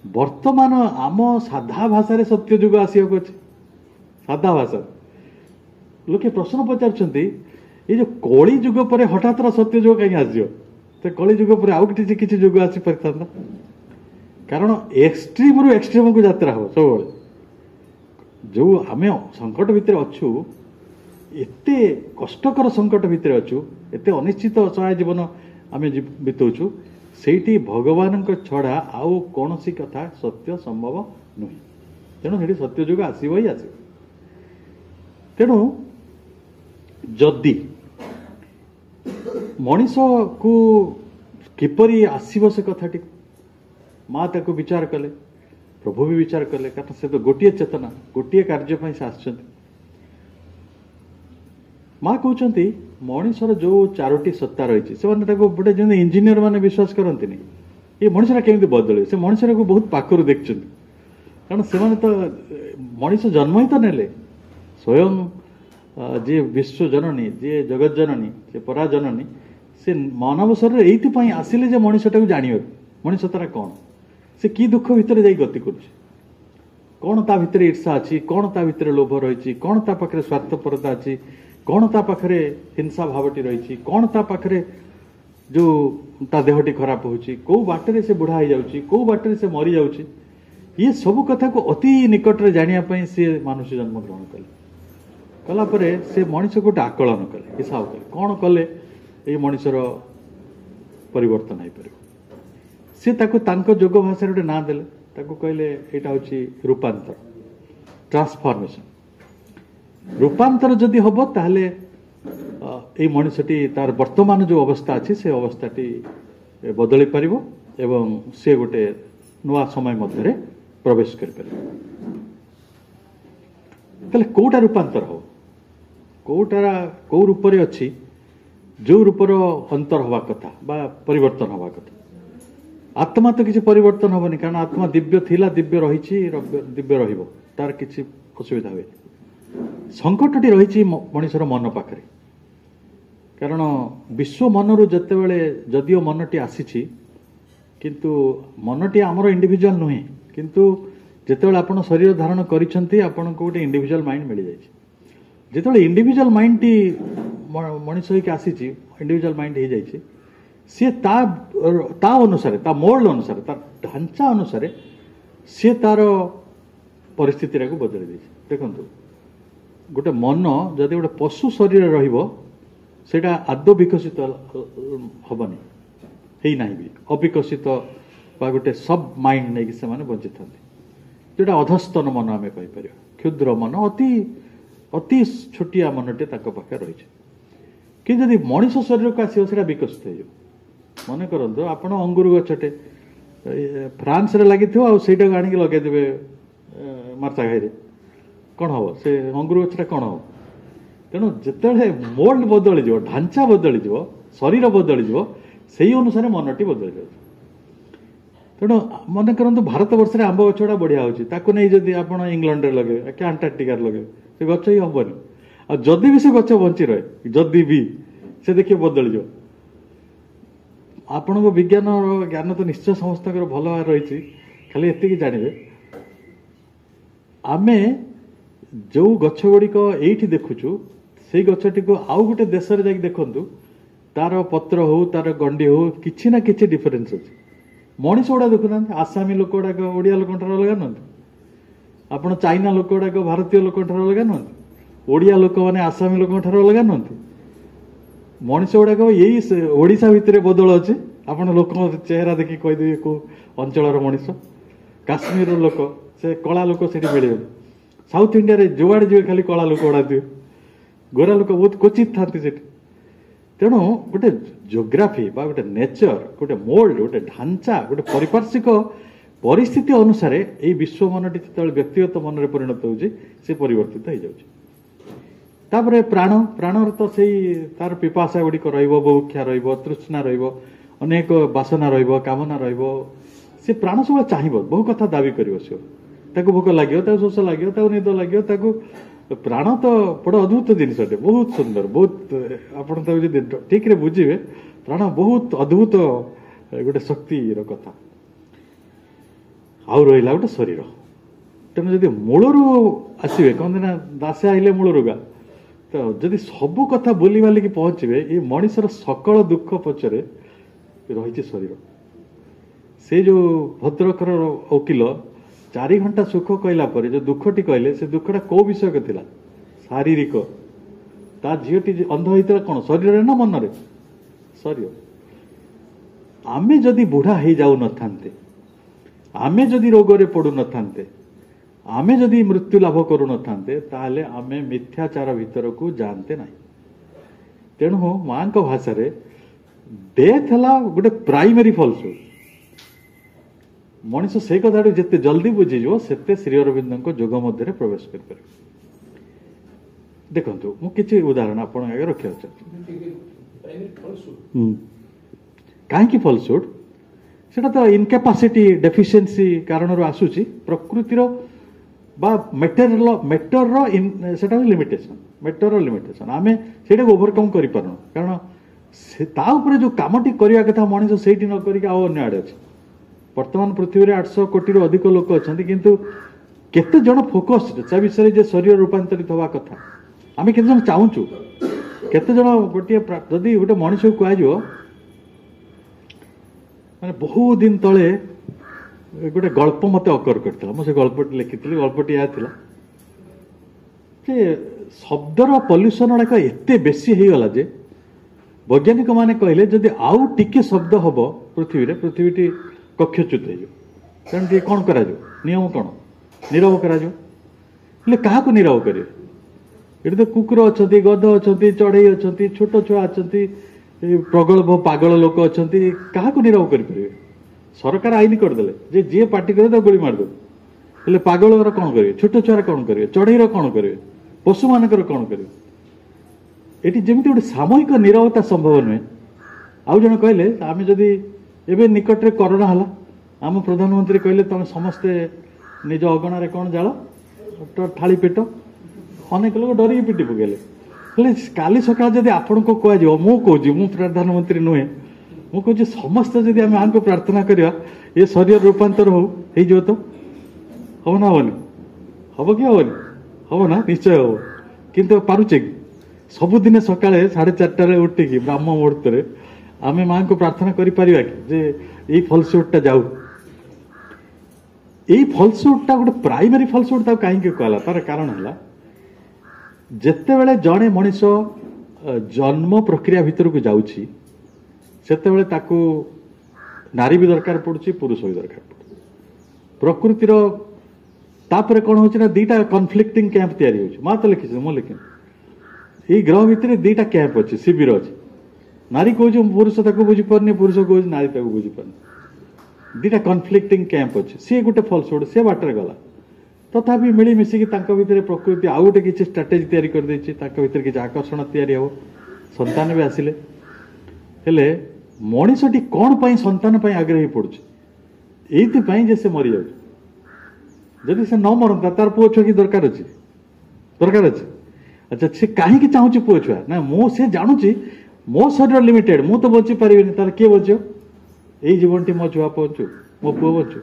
वर्तमान आम साधा भाषा सत्य जुग आसक अच्छे साधा भाषा लोके प्रश्न पचार ये जो कली जुग पर हठात सत्य जुग कहीं आसो तो कली जुग पर आउ किसी जुग आसी पारि कारण एक्सट्रीम रु एक्सट्रीम को यात्रा हम सब जो आम संकट भितर अच्छु एते कष्टकर संकट भितर अच्छु एते अनिश्चित असहाय जीवन आम बीतौछु सेठी भगवान छड़ा आउ कौन सी कथा सत्य संभव नुहे तेणु से सत्य जुग आसब ही आस तेणु जदि मनीष को किपरि आसब से कथाटी माँ ताको विचार कले प्रभु भी विचार कले कारण से तो गोटे चेतना गोटे कार्य से आस माँ कहते मनीषर जो चारोटी सत्ता रही गोटे जमी इंजीनियर मैंने विश्वास करती ये मनीषा केमी बदल से मनीषर को बहुत पाखर देखते कारण से तो मनीष जन्म ही तो नेले स्वयं जी विश्व जननी जी जगत जननी जी परा जननी से मानव शरीर ये आसिले जे मनीषटा को जानियो मनीष तारा कौन से कि दुख भितर जाई गति कर कौन ता भितर ईर्षा अच्छी कौन ता भितर लोभ रही कौन ता पाखरे स्वार्थपरता अच्छी कौन ता पाखरे हिंसा भावटी रही कौन ता पाखरे जो ता देहटी खराब होची को बाटरे से बुढ़ा हो जाउची को बाटरे से मरी जाउची ये सब कथा को अति निकट रे जानिया पई से मनुष्य जन्म ग्रहण कले कला परे से मनीष को आकलन कले हिसाब कले कौन कले ये मनीषर परिवर्तन हो पार सी ताको जोग भाषा गोटे ना देले ताको कहले एटा होची रूपांतर ट्रांसफॉर्मेशन रूपांतर जदि हम ताहले ये मनीषटी तार वर्तमान जो अवस्था अच्छी से अवस्थाटी बदल पारिबो एवं से गोटे नुआ समय मध्य प्रवेश कर कौटा रूपांतर हो कौटा कौ रूप अच्छी जो रूपर अंतर हवा कथा बा परिवर्तन हवा कथा आत्मा तो किसी परिवर्तन हेनी कारण आत्मा दिव्य थिला दिव्य रही दिव्य रहिबो तार किसी असुविधा हुए संकटटी रही मनीषर मन पाखरे कारण विश्व मनरु जतेबेले जदियो मनटी आसीछि किंतु मनटी आमर इंडिविजुअल नुहे किंतु जेतेबेले आपण शरीर धारण करिसंती आपण को गोटे इंडिविजुअल माइंड मिल जाइछि जेतेबेले इंडिविजुअल माइंड टी मनीष होइके आसीछि इंडिविजुअल माइंड हो जाइछि सी ता अनुसार ता मोल्ड अनुसार ता ढांचा अनुसार सी तार परिस्थिति को बदल दी देखु गोटे मन जदि गोटे पशु शरीर रहिबो सेटा आदौ विकसित हबनी हेई नाही भी अविकसित बा गोटे सब माइंड नहीं से माने बंची था जोटा अधस्तन मन आम कहीपर क्षुद्र मन अति अति छोटिया मनटे पाखे रही कि जदि मनीष शरीर को आसो से विकसित हो मन करते आपण अंगूर गछटे फ्रांस रे लगी आईटा आनिक लगेदेवे मार्चा घाई कौन हम से अंगूर गछटा कौन हम तेणु जिते मोल्ड बदली ढांचा बदली शरीर बदली से अनुसार मनटी बदली जाए तेणु मन करते भारत वर्ष में आंब गछटा बढ़िया होती नहीं जदि आप इंग्लैंड रे लगे कि अंटार्कटिकार लगे से गछ ही हेनी आदि भी से गछ बंची रहे जदि भी से देखिए बदली जाओ आपण को विज्ञान ज्ञान तो निश्चय समस्त भल रही खाली एति जानवे आमे जो गछ गुड़िक ये देखुचु से गछटी को आउ गोटे देश में जाकि देखु तार पत्र हो तार गंडी हो किसी ना किसी डिफरेन्स अच्छे मनीष गुड़ा देखुना आसामी लोक गुड़ाक ओडिया लोक अलग नुहत आप चाइना लोक गुड़ाक भारतीय लोक अलग नुहत ओडिया लोक मैंने आसामी लोक अलग नुहत मनीष गुड़ाक यही ओडिशा भितर बदल अच्छे आप लोक चेहरा देखिए कहीदेवी को अंचल मनीष काश्मीर लोक से कला लोक से मिले साउथ इंडिया रे जुआड़े जी खाली कला लोक गुड़ा दिए गोरा लोक बहुत क्वचित था तेणु गोटे जियोग्राफी बा गोटे नेचर गोटे मोल्ड गोटे ढांचा गोटे पारिपार्श्विक परिस्थिति अनुसार ये विश्व मनटी जो व्यक्तिगत मन में परिणत होउछि से परिवर्तित हो जाउछि तापरे प्राण प्राणर तो से तार पिपासा गुड़िक रुक्षा तृष्णा अनेक बासना कामना से प्राण सब चाहब बहु कथा दाबी कर भोक लगे शोष लगे निद लगे प्राण तो बड़ अद्भुत जिनसटे बहुत सुंदर बहुत आप ठीक रे बुझे प्राण बहुत अद्भुत गोटे शक्ति कथा आउ रहा गोटे शरीर तेणु जब मूलर आसवे कहते ना दासे आइले मूल रुगा तो जदि सबू कथा बोली बालिकी पहुँचे ये मनीषर सकल दुख पचरे रही शरीर से जो भद्रकर वकिल 4 घंटा सुख कहला जो दुखटी कहले से दुखटा कौ विषय का थिला शारीरिक ତା ଝିଅଟି ଅନ୍ଧ ହେଇଥିଲା କଣ ଶରୀରରେ ନା ମନରେ? ଶରୀର। ଆମେ ଯଦି ବୁଢା ହେଇଯାଉନଥାନ୍ତେ, ଆମେ ଯଦି ରୋଗରେ ପଡୁନଥାନ୍ତେ, ଆମେ ଯଦି ମୃତ୍ୟୁ ଲାଭ କରୁନଥାନ୍ତେ, ତାହେଲେ ଆମେ ମିଥ୍ୟାଚାର ଭିତରକୁ ଯାଆନ୍ତେ ନାହିଁ। ତେଣୁ ମାଙ୍କ ଭାଷାରେ ଡେଥ୍ ହେଲା ଗୋଟେ ପ୍ରାଇମେରୀ ଫଲସୁଡ୍। ମଣିଷ ସେଇ କଥାକୁ ଯେତେ ଜଲ୍ଦି ବୁଝିଯିବ ସେତେ ଶ୍ରୀ ଅରବିନ୍ଦଙ୍କ ଯୋଗ ମଧ୍ୟରେ ପ୍ରବେଶ କରିପାରିବ। ଦେଖନ୍ତୁ, ମୁଁ କିଛି ଉଦାହରଣ ଆପଣଙ୍କ ଆଗରେ ରଖିବାକୁ ଚାହୁଁଛି। କାହିଁକି ଫଲସୁଡ୍? ସେଟା ତ ଇନକାପାସିଟି ଡେଫିସିଏନ୍ସି କାରଣରୁ ଆସୁଛି। ପ୍ରକୃତିର ବା ମେଟରର ସେଟା ଲିମିଟେସନ, ମେଟରର ଲିମିଟେସନ। ଆମେ ସେଇଟାକୁ ଓଭରକମ୍ କରିପାରୁନୁ, କାରଣ ତା ଉପରେ ଯୋଉ କାମଟି କରିବା କଥା ମଣିଷ ସେଇଠି ନ କରିକି ଆଉ ଅନ୍ୟ ଆଡେ ଅଛି। ବର୍ତ୍ତମାନ ପୃଥିବୀରେ 800 କୋଟିରୁ ଅଧିକ ଲୋକ ଅଛନ୍ତି, କିନ୍ତୁ କେତେ ଜଣ ଫୋକସ୍ଡ ତା ବିଷୟରେ ଯେ ଶରୀର ରୂପାନ୍ତରିତ ହେବା କଥା, ଆମେ କେତେ ଜଣ ଚାହୁଁଛୁ? କେତେ ଜଣ ଗୋଟିଏ ଯଦି ଗୋଟେ ମଣିଷକୁ କୁହାଯିବ, ମାନେ ବହୁତ ଦିନ ତଳେ ଗୋଟେ ଗଳ୍ପ ମତେ ଅକର କରିଥିଲା, ମୁଁ ସେ ଗଳ୍ପଟି ଲେଖିଥିଲି। ଗଳ୍ପଟି ଏହା ଥିଲା ଯେ ଶବ୍ଦର ପଲ୍ୟୁସନ ଗୁଡାକ ଏତେ ବେଶୀ ହେଇଗଲା ଯେ ବୈଜ୍ଞାନିକ ମାନେ କହିଲେ ଯଦି ଆଉ ଟିକେ ଶବ୍ଦ ହବ ପୃଥିବୀରେ, ପୃଥିବୀଟି କକ୍ଷଚ୍ୟୁତ ହେଇଯିବ। ତେଣୁ ଟିକେ କଣ କରାଯିବ? ନିୟମ କଣ? ନୀରବ କରାଯିବ। ହେଲେ କାହାକୁ ନୀରବ କରିବେ? ଏଠି ତ କୁକୁର ଅଛନ୍ତି, ଗଧ ଅଛନ୍ତି, ଚଢେଇ ଅଛନ୍ତି, ଛୋଟ ଛୁଆ ଅଛନ୍ତି, ପ୍ରଗଳ୍ଭ ପାଗଳ ଲୋକ ଅଛନ୍ତି। କାହାକୁ ନୀରବ କରିପାରିବେ? ସରକାର ଆଇନ କରିଦେଲେ ଯେ ଯିଏ ପାଟି କରିବେ ତାକୁ ଗୁଳି ମାରିଦେବେ। ହେଲେ ପାଗଳର କଣ କରିବେ? ଛୋଟ ଛୁଆର କଣ କରିବେ? ଚଢେଇର କଣ କରିବେ? ପଶୁ ମାନଙ୍କର କଣ କରିବେ? ଏଠି ଯେମିତି ଗୋଟେ ସାମୂହିକ ନୀରବତା ସମ୍ଭବ ନୁହେଁ। ଆଉ ଜଣେ କହିଲେ, ଆମେ ଯଦି ଏବେ ନିକଟରେ କରୋନା ହେଲା, ଆମ ପ୍ରଧାନମନ୍ତ୍ରୀ କହିଲେ ତମେ ସମସ୍ତେ ନିଜ ଅଗଣାରେ କଣ ଜାଳ? ଥାଳି ପେଟ। ଅନେକ ଲୋକ ଡରିକି ପିଟି ପକେଇଲେ। ହେଲେ କାଲି ସକାଳେ ଯଦି ଆପଣଙ୍କୁ କୁହାଯିବ, ମୁଁ କହୁଛି, ମୁଁ ପ୍ରଧାନମନ୍ତ୍ରୀ ନୁହେଁ, ମୁଁ କହୁଛି ସମସ୍ତେ ଯଦି ଆମେ ଆଙ୍କୁ ପ୍ରାର୍ଥନା କରିବା ଏ ଶରୀର ରୂପାନ୍ତର ହେଇଯିବ ତ? ହବ ନା ହବନି? ହବ କି ହବନି? ହବ ନା? ନିଶ୍ଚୟ ହବ। କିନ୍ତୁ ପାରୁଛେ କି? ସବୁଦିନେ ସକାଳେ 4:30ରେ ଉଠିକି ବ୍ରାହ୍ମ ମୁହୂର୍ତ୍ତରେ ଆମେ ମାଙ୍କୁ ପ୍ରାର୍ଥନା କରିପାରିବା କି ଯେ ଏଇ ଫଲସୁଡ୍ଟା ଯାଉ? ଏଇ ଫଲସୁଡ୍ଟା ଗୋଟେ ପ୍ରାଇମେରୀ ଫଲସୁଡ୍ ତାକୁ କାହିଁକି କୁହାଗଲା? ତାର କାରଣ ହେଲା, ଯେତେବେଳେ ଜଣେ ମଣିଷ ଜନ୍ମ ପ୍ରକ୍ରିୟା ଭିତରକୁ ଯାଉଛି, ସେତେବେଳେ ତାକୁ ନାରୀ ବି ଦରକାର ପଡୁଛି, ପୁରୁଷ ବି ଦରକାର ପଡୁଛି। ପ୍ରକୃତିର ତାପରେ କଣ ହଉଛି ନା, ଦିଟା କନଫ୍ଲିକ୍ଟିଂ କ୍ୟାମ୍ପ ତିଆରି ହଉଛି। ମା ତ ଲେଖିଛି, ମୁଁ ଲେଖିନି। ଏଇ ଗ୍ରହ ଭିତରେ ଦିଟା କ୍ୟାମ୍ପ ଅଛି, ଶିବିର ଅଛି। ନାରୀ କହୁଛି ପୁରୁଷ ତାକୁ ବୁଝିପାରୁନି, ପୁରୁଷ କହୁଛି ନାରୀ ତାକୁ ବୁଝିପାରୁନି। ଦିଟା କନଫ୍ଲିକ୍ଟିଂ କ୍ୟାମ୍ପ ଅଛି। ସିଏ ଗୋଟେ ଫଲସୁଡ୍, ସେ ବାଟରେ ଗଲା। ତଥାପି ମିଳିମିଶିକି ତାଙ୍କ ଭିତରେ ପ୍ରକୃତି ଆଉ ଗୋଟେ କିଛି ଷ୍ଟ୍ରାଟେଜି ତିଆରି କରିଦେଇଛି। ତାଙ୍କ ଭିତରେ କିଛି ଆକର୍ଷଣ ତିଆରି ହବ, ସନ୍ତାନ ବି ଆସିଲେ। ହେଲେ ମଣିଷଟି କଣ ପାଇଁ ସନ୍ତାନ ପାଇଁ ଆଗ୍ରହୀ ପଡୁଛି? ଏଇଥିପାଇଁ ଯେ ସେ ମରିଯାଉଛି। ଯଦି ସେ ନ ମରନ୍ତା, ତାର ପୁଅ ଛୁଆ କି ଦରକାର ଅଛି? ଦରକାର ଅଛି। ଆଚ୍ଛା, ସେ କାହିଁକି ଚାହୁଁଛି ପୁଅ ଛୁଆ? ନା, ସେ ଜାଣୁଛି ମୋ ଶରୀର ଲିମିଟେଡ, ମୁଁ ତ ବଞ୍ଚି ପାରିବିନି। ତାର କିଏ ବଞ୍ଚିବ? ଏଇ ଜୀବନଟି ମୋ ଛୁଆ ବଞ୍ଚୁ, ମୋ ପୁଅ ବଞ୍ଚୁ।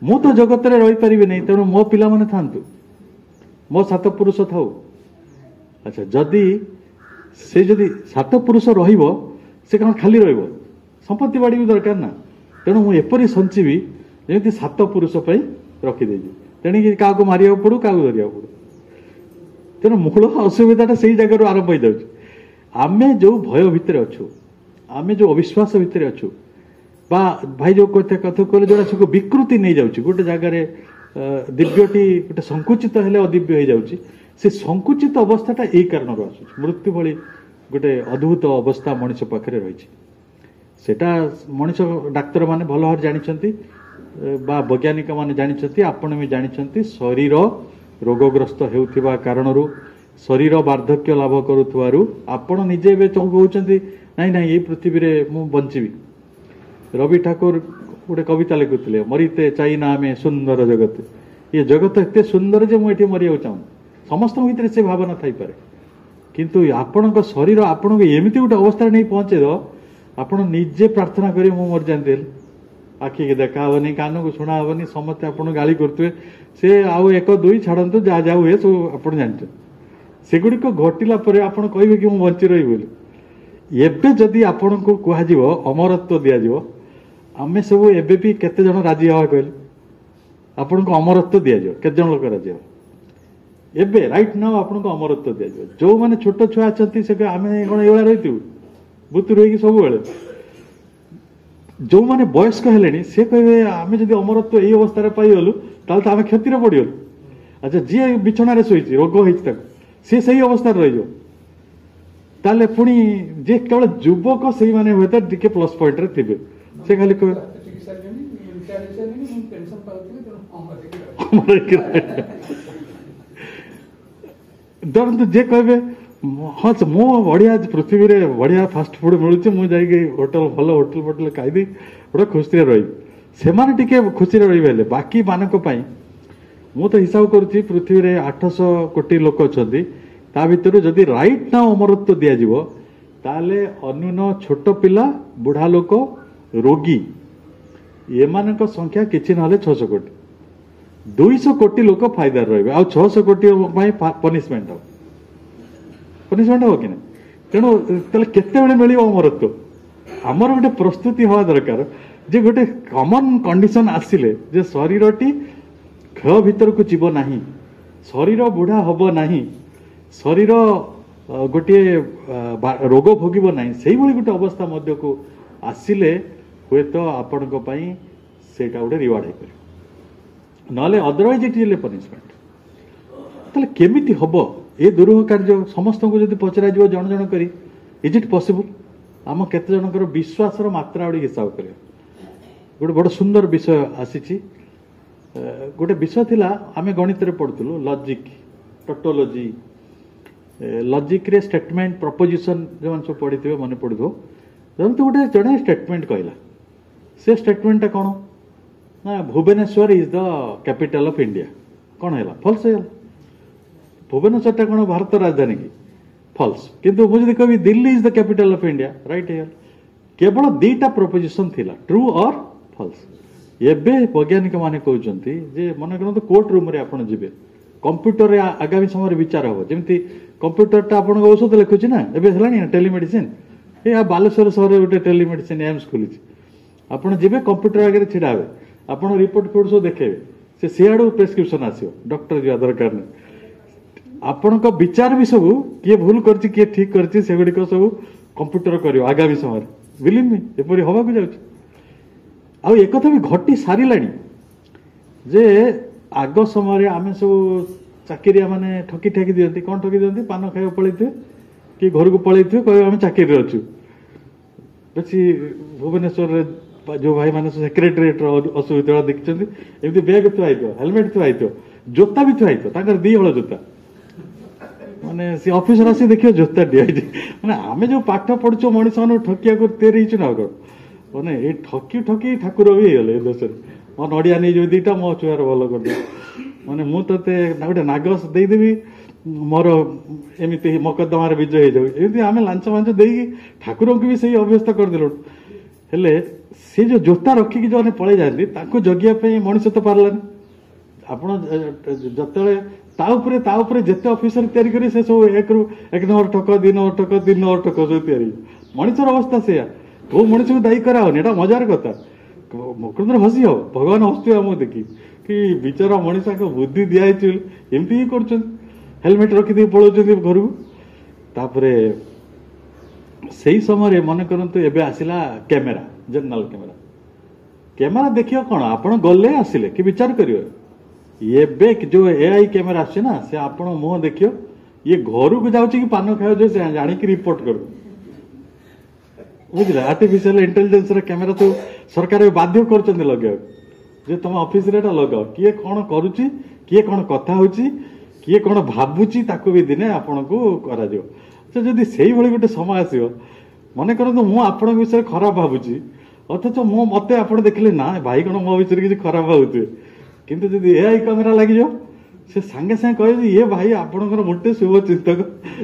ମୁଁ ତ ଜଗତରେ ରହିପାରିବି ନାହିଁ, ତେଣୁ ମୋ ପିଲାମାନେ ଥାନ୍ତୁ, ମୋ ସାତ ପୁରୁଷ ଥାଉ। ଆଚ୍ଛା, ଯଦି ସାତ ପୁରୁଷ ରହିବ, ସେ କଣ ଖାଲି ରହିବ? ସମ୍ପତ୍ତି ବାଡି ବି ଦରକାର ନା। ତେଣୁ ମୁଁ ଏପରି ସଞ୍ଚିବି ଯେମିତି ସାତ ପୁରୁଷ ପାଇଁ ରଖିଦେଇଛି। ତେଣିକି କାହାକୁ ମାରିବାକୁ ପଡୁ, କାହାକୁ ଧରିବାକୁ ପଡୁ। ତେଣୁ ମୂଳ ଅସୁବିଧାଟା ସେଇ ଜାଗାରୁ ଆରମ୍ଭ ହେଇଯାଉଛି। ଆମେ ଯୋଉ ଭୟ ଭିତରେ ଅଛୁ, ଆମେ ଯୋଉ ଅବିଶ୍ୱାସ ଭିତରେ ଅଛୁ, ବା ଭାଇ ଯୋଉ କଥା କହିଲେ ଯୋଉଟା ସବୁ ବିକୃତି ନେଇଯାଉଛି, ଗୋଟେ ଜାଗାରେ ଦିବ୍ୟଟି ଗୋଟେ ସଂକୁଚିତ ହେଲେ ଅଦିବ୍ୟ ହେଇଯାଉଛି। ସେ ସଂକୁଚିତ ଅବସ୍ଥାଟା ଏଇ କାରଣରୁ ଆସୁଛି। ମୃତ୍ୟୁ ଭଳି ଗୋଟେ ଅଦ୍ଭୁତ ଅବସ୍ଥା ମଣିଷ ପାଖରେ ରହିଛି। ସେଟା ମଣିଷ ଡାକ୍ତରମାନେ ଭଲ ଭାବରେ ଜାଣିଛନ୍ତି, ବା ବୈଜ୍ଞାନିକ ମାନେ ଜାଣିଛନ୍ତି, ଆପଣ ବି ଜାଣିଛନ୍ତି। ଶରୀର ରୋଗଗ୍ରସ୍ତ ହେଉଥିବା କାରଣରୁ, ଶରୀର ବାର୍ଦ୍ଧକ୍ୟ ଲାଭ କରୁଥିବାରୁ ଆପଣ ନିଜେ ଏବେ କହୁଛନ୍ତି ନାଇଁ ନାଇଁ ଏଇ ପୃଥିବୀରେ ମୁଁ ବଞ୍ଚିବି। ରବି ଠାକୁର ଗୋଟେ କବିତା ଲେଖୁଥିଲେ, ମରିତେ ଚାଇନା ଆମେ ସୁନ୍ଦର ଜଗତ। ଏ ଜଗତ ଏତେ ସୁନ୍ଦର ଯେ ମୁଁ ଏଠି ମରିବାକୁ ଚାହୁଁ। ସମସ୍ତଙ୍କ ଭିତରେ ସେ ଭାବନା ଥାଇପାରେ, କିନ୍ତୁ ଆପଣଙ୍କ ଶରୀର ଆପଣଙ୍କୁ ଏମିତି ଗୋଟେ ଅବସ୍ଥାରେ ନେଇ ପହଞ୍ଚେଇଦେବ, ଆପଣ ନିଜେ ପ୍ରାର୍ଥନା କରି ମୁଁ ମରିଯାଆନ୍ତି। ହେଲେ ଆଖିକି ଦେଖା ହବନି, କାନକୁ ଶୁଣା ହବନି, ସମସ୍ତେ ଆପଣଙ୍କୁ ଗାଳି କରୁଥିବେ। ସେ ଆଉ 1 2 ଛାଡନ୍ତୁ, ଯାହା ଯାହା ହୁଏ ସବୁ ଆପଣ ଜାଣିଛନ୍ତି। ସେଗୁଡିକ ଘଟିଲା ପରେ ଆପଣ କହିବେ କି ମୁଁ ବଞ୍ଚି ରହିବି ବୋଲି। ଏବେ ଯଦି ଆପଣଙ୍କୁ କୁହାଯିବ ଅମରତ୍ୱ ଦିଆଯିବ, ଆମେ ସବୁ ଏବେ ବି କେତେ ଜଣ ରାଜି ହବା କହିଲେ? ଆପଣଙ୍କୁ ଅମରତ୍ୱ ଦିଆଯିବ, କେତେ ଜଣ ଲୋକ ରାଜି ହବ? ଏବେ ରାଇଟ୍ ନାଉ ଆପଣଙ୍କୁ ଅମରତ୍ୱ ଦିଆଯିବ। ଯୋଉମାନେ ଛୋଟ ଛୁଆ ଅଛନ୍ତି ସେ ଆମେ କଣ ଏଇଭଳିଆ ରହିଥିବୁ ବୁତୁରୁ ହେଇକି ସବୁବେଳେ। ଯୋଉମାନେ ବୟସ୍କ ହେଲେଣି ସେ କହିବେ ଆମେ ଯଦି ଅମରତ୍ୱ ଏଇ ଅବସ୍ଥାରେ ପାଇଗଲୁ ତାହେଲେ ତ ଆମେ କ୍ଷତିରେ ପଡିଗଲୁ। ଆଚ୍ଛା ଯିଏ ବିଛଣାରେ ଶୋଇଛି ରୋଗ ହେଇଛି ତାକୁ ସିଏ ସେଇ ଅବସ୍ଥାରେ ରହିଯିବ। ତାହେଲେ ପୁଣି ଯେ କେବଳ ଯୁବକ ସେଇମାନେ ହୁଏତ ଟିକେ ପ୍ଲସ୍ ପଏଣ୍ଟରେ ଥିବେ। ସେ ଖାଲି କହିବେ ଧରନ୍ତୁ ଯିଏ କହିବେ ହଁ ମୁଁ ବଢିଆ ପୃଥିବୀରେ ବଢିଆ ଫାଷ୍ଟ ଫୁଡ ମିଳୁଛି ମୁଁ ଯାଇକି ହୋଟେଲ ଭଲ ହୋଟେଲ ଫୋଟେଲ ଖାଇଦେଇ ଗୋଟେ ଖୁସିରେ ରହିବି। ସେମାନେ ଟିକେ ଖୁସିରେ ରହିବେ। ହେଲେ ବାକି ମାନଙ୍କ ପାଇଁ ମୁଁ ତ ହିସାବ କରୁଛି ପୃଥିବୀରେ 800 କୋଟି ଲୋକ ଅଛନ୍ତି। ତା ଭିତରୁ ଯଦି ରାଇଟ୍ ନା ଅମରତ୍ୱ ଦିଆଯିବ ତାହେଲେ ଅନ୍ୟୁନ ଛୋଟ ପିଲା ବୁଢା ଲୋକ ରୋଗୀ ଏମାନଙ୍କ ସଂଖ୍ୟା କିଛି ନହେଲେ 600 କୋଟି। 200 କୋଟି ଲୋକ ଫାଇଦାରେ ରହିବେ ଆଉ 600 କୋଟି ପାଇଁ ପନିଶମେଣ୍ଟ ହବ। ପନିଶମେଣ୍ଟ ହବ କି ନା? ତେଣୁ ତାହେଲେ କେତେବେଳେ ମିଳିବ ଅମରତ୍ୱ? ଆମର ଗୋଟେ ପ୍ରସ୍ତୁତି ହବା ଦରକାର ଯେ ଗୋଟେ କମନ କଣ୍ଡିସନ ଆସିଲେ ଯେ ଶରୀରଟି କ୍ଷୟ ଭିତରକୁ ଯିବ ନାହିଁ, ଶରୀର ବୁଢା ହବ ନାହିଁ, ଶରୀର ଗୋଟିଏ ରୋଗ ଭୋଗିବ ନାହିଁ, ସେଇଭଳି ଗୋଟେ ଅବସ୍ଥା ମଧ୍ୟକୁ ଆସିଲେ ହୁଏତ ଆପଣଙ୍କ ପାଇଁ ସେଇଟା ଗୋଟେ ରିୱାର୍ଡ ହେଇପାରିବ। ନହେଲେ ଅଦରୱାଇଜ ଇଟ୍ ଇଜ ପନିଶମେଣ୍ଟ। ତାହେଲେ କେମିତି ହବ ଏ ଦୁରୂହ କାର୍ଯ୍ୟ? ସମସ୍ତଙ୍କୁ ଯଦି ପଚରାଯିବ ଜଣ ଜଣ କରି ଇଜ ଇଟ୍ ପସିବୁଲ? ଆମ କେତେ ଜଣଙ୍କର ବିଶ୍ୱାସର ମାତ୍ରା ଗୁଡିକ ହିସାବ କରିବା। ଗୋଟେ ବଡ ସୁନ୍ଦର ବିଷୟ ଆସିଛି। ଗୋଟେ ବିଷୟ ଥିଲା ଆମେ ଗଣିତରେ ପଢୁଥିଲୁ ଲଜିକ ଟଟୋଲୋଜି। ଲଜିକରେ ଷ୍ଟେଟମେଣ୍ଟ ପ୍ରପୋଜିସନ ଯେଉଁମାନେ ସବୁ ପଢିଥିବେ ମନେ ପଡୁଥିବ। ଯେମିତି ଗୋଟେ ଜଣେ ଷ୍ଟେଟମେଣ୍ଟ କହିଲା, ସେ ଷ୍ଟେଟମେଣ୍ଟଟା କ'ଣ ନା Bhubaneswar is the capital of India. କ'ଣ ହେଲା? ଫଲ୍ସ ହେଇଗଲା। ଭୁବନେଶ୍ୱରଟା କ'ଣ ଭାରତ ରାଜଧାନୀ କି? ଫଲ୍ସ। କିନ୍ତୁ ମୁଁ ଯଦି କହିବି Delhi is the capital of India, right ହେଇଗଲା। କେବଳ ଦିଟା ପ୍ରପୋଜିସନ ଥିଲା, ଟ୍ରୁ ଅର୍ ଫଲ୍ସ। ଏବେ ବୈଜ୍ଞାନିକ ମାନେ କହୁଛନ୍ତି ଯେ ମନେ କରନ୍ତୁ କୋର୍ଟ ରୁମ୍ରେ ଆପଣ ଯିବେ, କମ୍ପ୍ୟୁଟରରେ ଆଗାମୀ ସମୟରେ ବିଚାର ହବ। ଯେମିତି କମ୍ପ୍ୟୁଟରଟା ଆପଣଙ୍କ ଔଷଧ ଲେଖୁଛି ନା, ଏବେ ହେଲାଣି ନା ଟେଲିମେଡିସିନ। ଏ ବାଲେଶ୍ୱର ସହରରେ ଗୋଟେ ଟେଲିମେଡିସିନ ଏମ୍ସ ଖୋଲିଛି। ଆପଣ ଯିବେ କମ୍ପ୍ୟୁଟର ଆଗରେ ଛିଡା ହେବେ, ଆପଣ ରିପୋର୍ଟ ଫୋର୍ଟ ସବୁ ଦେଖେଇବେ, ସେ ସିଆଡୁ ପ୍ରେସକ୍ରିପସନ ଆସିବ, ଡକ୍ଟର ଯିବା ଦରକାର ନାହିଁ। ଆପଣଙ୍କ ବିଚାର ବି ସବୁ କିଏ ଭୁଲ କରିଛି କିଏ ଠିକ କରିଛି ସେଗୁଡିକ ସବୁ କମ୍ପ୍ୟୁଟର କରିବ ଆଗାମୀ ସମୟରେ। ବିଲିଭ ମି, ଏପରି ହବାକୁ ଯାଉଛି। ଆଉ ଏକଥା ବି ଘଟି ସାରିଲାଣି ଯେ ଆଗ ସମୟରେ ଆମେ ସବୁ ଚାକିରିଆ ମାନେ ଠକି ଠାକି ଦିଅନ୍ତି। କ'ଣ ଠକି ଦିଅନ୍ତି? ପାନ ଖାଇବାକୁ ପଳେଇଥିବେ କି ଘରକୁ ପଳେଇଥିବେ, କହିବେ ଆମେ ଚାକିରିରେ ଅଛୁ। ବେଶୀ ଭୁବନେଶ୍ୱରରେ ଯୋଉ ଭାଇମାନେ ସେକ୍ରେଟାରିଏଟର ଅସୁବିଧା ଦେଖିଛନ୍ତି, ଏମିତି ବ୍ୟାଗ୍ ଥୁଆ ହେଇଥିବ, ହେଲମେଟ ଥୁଆ ହେଇଥିବ, ଜୋତା ବି ଥୁଆ ହେଇଥିବ, ତାଙ୍କର 2 ହଳ ଜୋତା। ମାନେ ସେ ଅଫିସର ଆସି ଦେଖିବ ଜୋତା ଦିଆହେଇଛି। ମାନେ ଆମେ ଯୋଉ ପାଠ ପଢୁଛୁ ମଣିଷ ମାନଙ୍କୁ ଠକିବାକୁ ତିଆରି ହେଇଛୁ ନା କ'ଣ? ମାନେ ଏଇ ଠକି ଠକି ଠାକୁର ବି ହେଇଗଲେ ଏ ଦେଶରେ। ମୋ ନଡିଆ ନେଇଯିବି 2ଟା, ମୋ ଛୁଆର ଭଲ କରିଦେବି। ମାନେ ମୁଁ ତତେ ଗୋଟେ ନାଗସ ଦେଇଦେବି, ମୋର ଏମିତି ମକଦ୍ଦମାରେ ବିଜୟ ହେଇଯାଉ। ଏମିତି ଆମେ ଲାଞ୍ଚ ଫାଞ୍ଚ ଦେଇକି ଠାକୁରଙ୍କୁ ବି ସେଇ ଅଭ୍ୟସ୍ତ କରିଦେଲୁ। ହେଲେ ସେ ଯୋଉ ଜୋତା ରଖିକି ଯୋଉମାନେ ପଳେଇ ଯାଆନ୍ତି ତାଙ୍କୁ ଜଗିବା ପାଇଁ ମଣିଷ ତ ପାରିଲାନି। ଆପଣ ଯେତେବେଳେ ତା ଉପରେ ଯେତେ ଅଫିସର ତିଆରି କରିବେ ସେ ସବୁ 1 ନମ୍ବର ଠକ, 2 ନମ୍ବର ଠକ, 3 ନମ୍ବର ଠକ ସବୁ ତିଆରି। ମଣିଷର ଅବସ୍ଥା ସେଇଆ। କୋଉ ମଣିଷକୁ ଦାୟୀ କରାହଉନି, ଏଟା ମଜାର କଥା। ମକୃତରେ ହସି ହବ, ଭଗବାନ ହସୁଥିବେ ଆମକୁ ଦେଖି କି ବିଚାର ମଣିଷଙ୍କ ବୁଦ୍ଧି ଦିଆହେଇଛି ବୋଲି ଏମିତି ହିଁ କରୁଛନ୍ତି। ହେଲମେଟ ରଖିଦେଇ ପଳାଉଛନ୍ତି ଘରକୁ। ତାପରେ ସେଇ ସମୟରେ ମନେ କରନ୍ତୁ ଏବେ ଆସିଲା କ୍ୟାମେରା, ଜେନେରାଲ କ୍ୟାମେରା ଦେଖିବ କ'ଣ? ଆପଣ ଗଲେ ଆସିଲେ କି ବିଚାର କରିବେ। ଏବେ ଯୋଉ AI କ୍ୟାମେରା ଆସୁଛି ନା, ସେ ଆପଣ ମୁହଁ ଦେଖିବ, ଇଏ ଘରକୁ ଯାଉଛି କି ପାନ ଖାଇଯାଉଛି ସେ ଜାଣିକି ରିପୋର୍ଟ କରିବ। ବୁଝିଲେ? ଆର୍ଟିଫିସିଆଲ ଇଣ୍ଟେଲିଜେନ୍ସର କ୍ୟାମେରା ତ ସରକାର ବାଧ୍ୟ କରୁଛନ୍ତି ଲଗେଇବାକୁ, ଯେ ତମ ଅଫିସରେ ଏଟା ଲଗାଅ। କିଏ କ'ଣ କରୁଛି, କିଏ କ'ଣ କଥା ହଉଛି, କିଏ କ'ଣ ଭାବୁଛି, ତାକୁ ବି ଦିନେ ଆପଣଙ୍କୁ କରାଯିବ। ଯଦି ସେଇଭଳି ଗୋଟେ ସମୟ ଆସିବ, ମନେ କରନ୍ତୁ ମୁଁ ଆପଣଙ୍କ ବିଷୟରେ ଖରାପ ଭାବୁଛି, ଅଥଚ ମତେ ଆପଣ ଦେଖିଲେ ନା ଭାଇ କ'ଣ ମୋ ବିଷୟରେ କିଛି ଖରାପ ଭାବୁଥିବେ। କିନ୍ତୁ ଯଦି AI କ୍ୟାମେରା ଲାଗିଯିବ, ସେ ସାଙ୍ଗେ ସାଙ୍ଗେ କହିବେ ଇଏ ଭାଇ ଆପଣଙ୍କର ମୋଟେ ଶୁଭ ଚିନ୍ତକ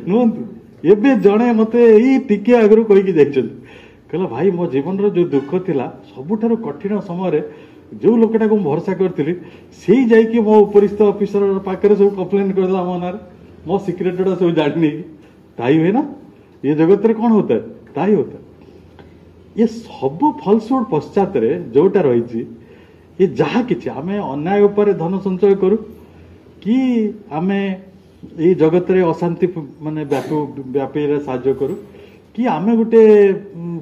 ନୁହନ୍ତି। ଏବେ ଜଣେ ମତେ ଏଇ ଟିକେ ଆଗରୁ କହିକି ଯାଇଛନ୍ତି, କହିଲା ଭାଇ ମୋ ଜୀବନର ଯୋଉ ଦୁଃଖ ଥିଲା, ସବୁଠାରୁ କଠିନ ସମୟରେ ଯୋଉ ଲୋକଟାକୁ ମୁଁ ଭରସା କରିଥିଲି ସେଇ ଯାଇକି ମୋ ଉପରିସ୍ଥ ଅଫିସର ପାଖରେ ସବୁ କମ୍ପ୍ଲେନ କରିଦେଲା ମୋ ନାଁରେ, ମୋ ସିକ୍ରେଟ ଗୁଡା ସବୁ ଜାଣି ନେଇକି। ତାଇ ହୁଏ ନା ଏ ଜଗତରେ କ'ଣ ହଉଥାଏ? ତାଇ ହଉଥାଏ। ଏ ସବୁ ଫଲସୁଡ ପଶ୍ଚାତରେ ଯୋଉଟା ରହିଛି, ଏ ଯାହା କିଛି ଆମେ ଅନ୍ୟାୟ ଉପରେ ଧନ ସଞ୍ଚୟ କରୁ କି ଆମେ এই জগତରେ ଅଶାନ୍ତି ମାନେ ବ୍ୟାପୀରେ ସାହାଯ୍ୟ କରୁ କି ଆମେ ଗୋଟେ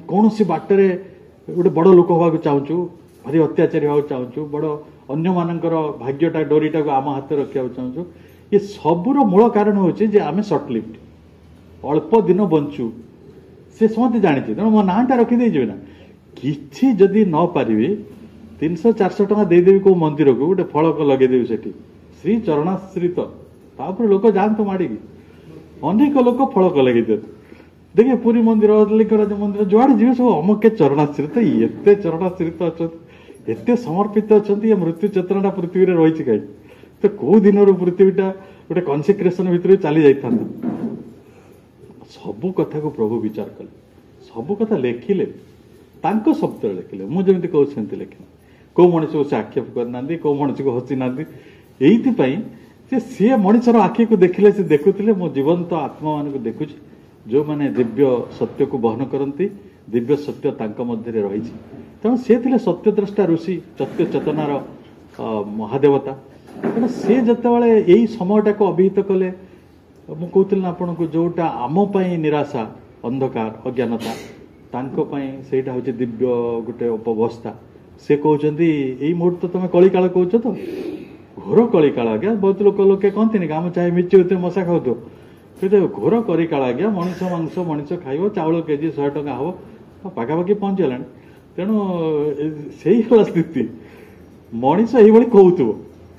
କୌଣସି ବାଟରେ ଗୋଟେ ବଡ଼ ଲୋକ ହେବାକୁ ଚାହୁଁଛୁ, ଭାରି ଅତ୍ୟାଚାରୀ ହେବାକୁ ଚାହୁଁଛୁ, ବଡ଼ ଅନ୍ୟମାନଙ୍କର ଭାଗ୍ୟଟା ଡୋରିଟାକୁ ଆମ ହାତରେ ରଖିବାକୁ ଚାହୁଁଛୁ। ଏ ସବୁର ମୂଳ କାରଣ ହେଉଛି ଯେ ଆମେ ସର୍ଟ ଲିଭ୍ଡ, ଅଳ୍ପ ଦିନ ବଞ୍ଚୁ। ସେ ସମସ୍ତେ ଜାଣିଛି, ତେଣୁ ମୋ ନାଁଟା ରଖିଦେଇଯିବେ ନା। କିଛି ଯଦି ନ ପାରିବି 300-400 ଟଙ୍କା ଦେଇଦେବି କୋଉ ମନ୍ଦିରକୁ, ଗୋଟେ ଫଳକ ଲଗେଇଦେବି ସେଠି ଶ୍ରୀ ଚରଣାଶ୍ରିତ, ତାପରେ ଲୋକ ଯାଆନ୍ତୁ ମାଡ଼ିକି। ଅନେକ ଲୋକ ଫଳକ ଲଗେଇ ଦିଅନ୍ତି। ଦେଖିବେ ପୁରୀ ମନ୍ଦିର, ଲିଙ୍ଗରାଜ ମନ୍ଦିର, ଯୁଆଡ଼େ ଯିବେ ସବୁ ଅମକେ ଚରଣାଶ୍ରିତ। ଏତେ ଚରଣାଶ୍ରିତ ଅଛନ୍ତି, ଏତେ ସମର୍ପିତ ଅଛନ୍ତି, ଏ ମୃତ୍ୟୁ ଚେତନାଟା ପୃଥିବୀରେ ରହିଛି କାହିଁକି? ତ କୋଉ ଦିନରୁ ପୃଥିବୀଟା ଗୋଟେ କନସିକ୍ରେସନ ଭିତରେ ଚାଲି ଯାଇଥାନ୍ତା। ସବୁ କଥାକୁ ପ୍ରଭୁ ବିଚାର କଲେ, ସବୁ କଥା ଲେଖିଲେ, ତାଙ୍କ ଶବ୍ଦରେ ଲେଖିଲେ। ମୁଁ ଯେମିତି କହୁଛି ସେମିତି ଲେଖିଲେ। କୋଉ ମଣିଷକୁ ସେ ଆକ୍ଷେପ କରିନାହାନ୍ତି, କୋଉ ମଣିଷକୁ ହସି ନାହାନ୍ତି। ଏଇଥିପାଇଁ ଯେ ସିଏ ମଣିଷର ଆଖିକୁ ଦେଖିଲେ, ସେ ଦେଖୁଥିଲେ ମୋ ଜୀବନ୍ତ ଆତ୍ମାମାନଙ୍କୁ ଦେଖୁଛି, ଯେଉଁମାନେ ଦିବ୍ୟ ସତ୍ୟକୁ ବହନ କରନ୍ତି, ଦିବ୍ୟ ସତ୍ୟ ତାଙ୍କ ମଧ୍ୟରେ ରହିଛି। ତେଣୁ ସେ ଥିଲେ ସତ୍ୟଦ୍ରଷ୍ଟା ଋଷି, ସତ୍ୟ ଚେତନାର ମହାଦେବତା। ତେଣୁ ସେ ଯେତେବେଳେ ଏଇ ସମୟଟାକୁ ଅଭିହିତ କଲେ, ମୁଁ କହୁଥିଲି ନା ଆପଣଙ୍କୁ, ଯୋଉଟା ଆମ ପାଇଁ ନିରାଶା, ଅନ୍ଧକାର, ଅଜ୍ଞାନତା, ତାଙ୍କ ପାଇଁ ସେଇଟା ହେଉଛି ଦିବ୍ୟ ଗୋଟେ ଅବସ୍ଥା। ସେ କହୁଛନ୍ତି ଏଇ ମୁହୂର୍ତ୍ତ ତମେ କଳିକାଳ କହୁଛ ତ, ଘୋର କଳିକାଳ ଆଜ୍ଞା। ବହୁତ ଲୋକେ କହନ୍ତିନି ଆମ ଚାहे ମିଚି ହଉଥିବ ମଶା ଖାଉଥିବ, କିନ୍ତୁ ଘୋର କଳିକାଳ ଆଜ୍ଞା। ମଣିଷ ମାଂସ ମଣିଷ ଖାଇବ, ଚାଉଳ କେଜି 100 ଟଙ୍କା ହବ, ପାଖାପାଖି ପହଞ୍ଚିଗଲାଣି। ତେଣୁ ସେଇଭଳିଆ ସ୍ଥିତି, ମଣିଷ ଏଇଭଳି କହୁଥିବ,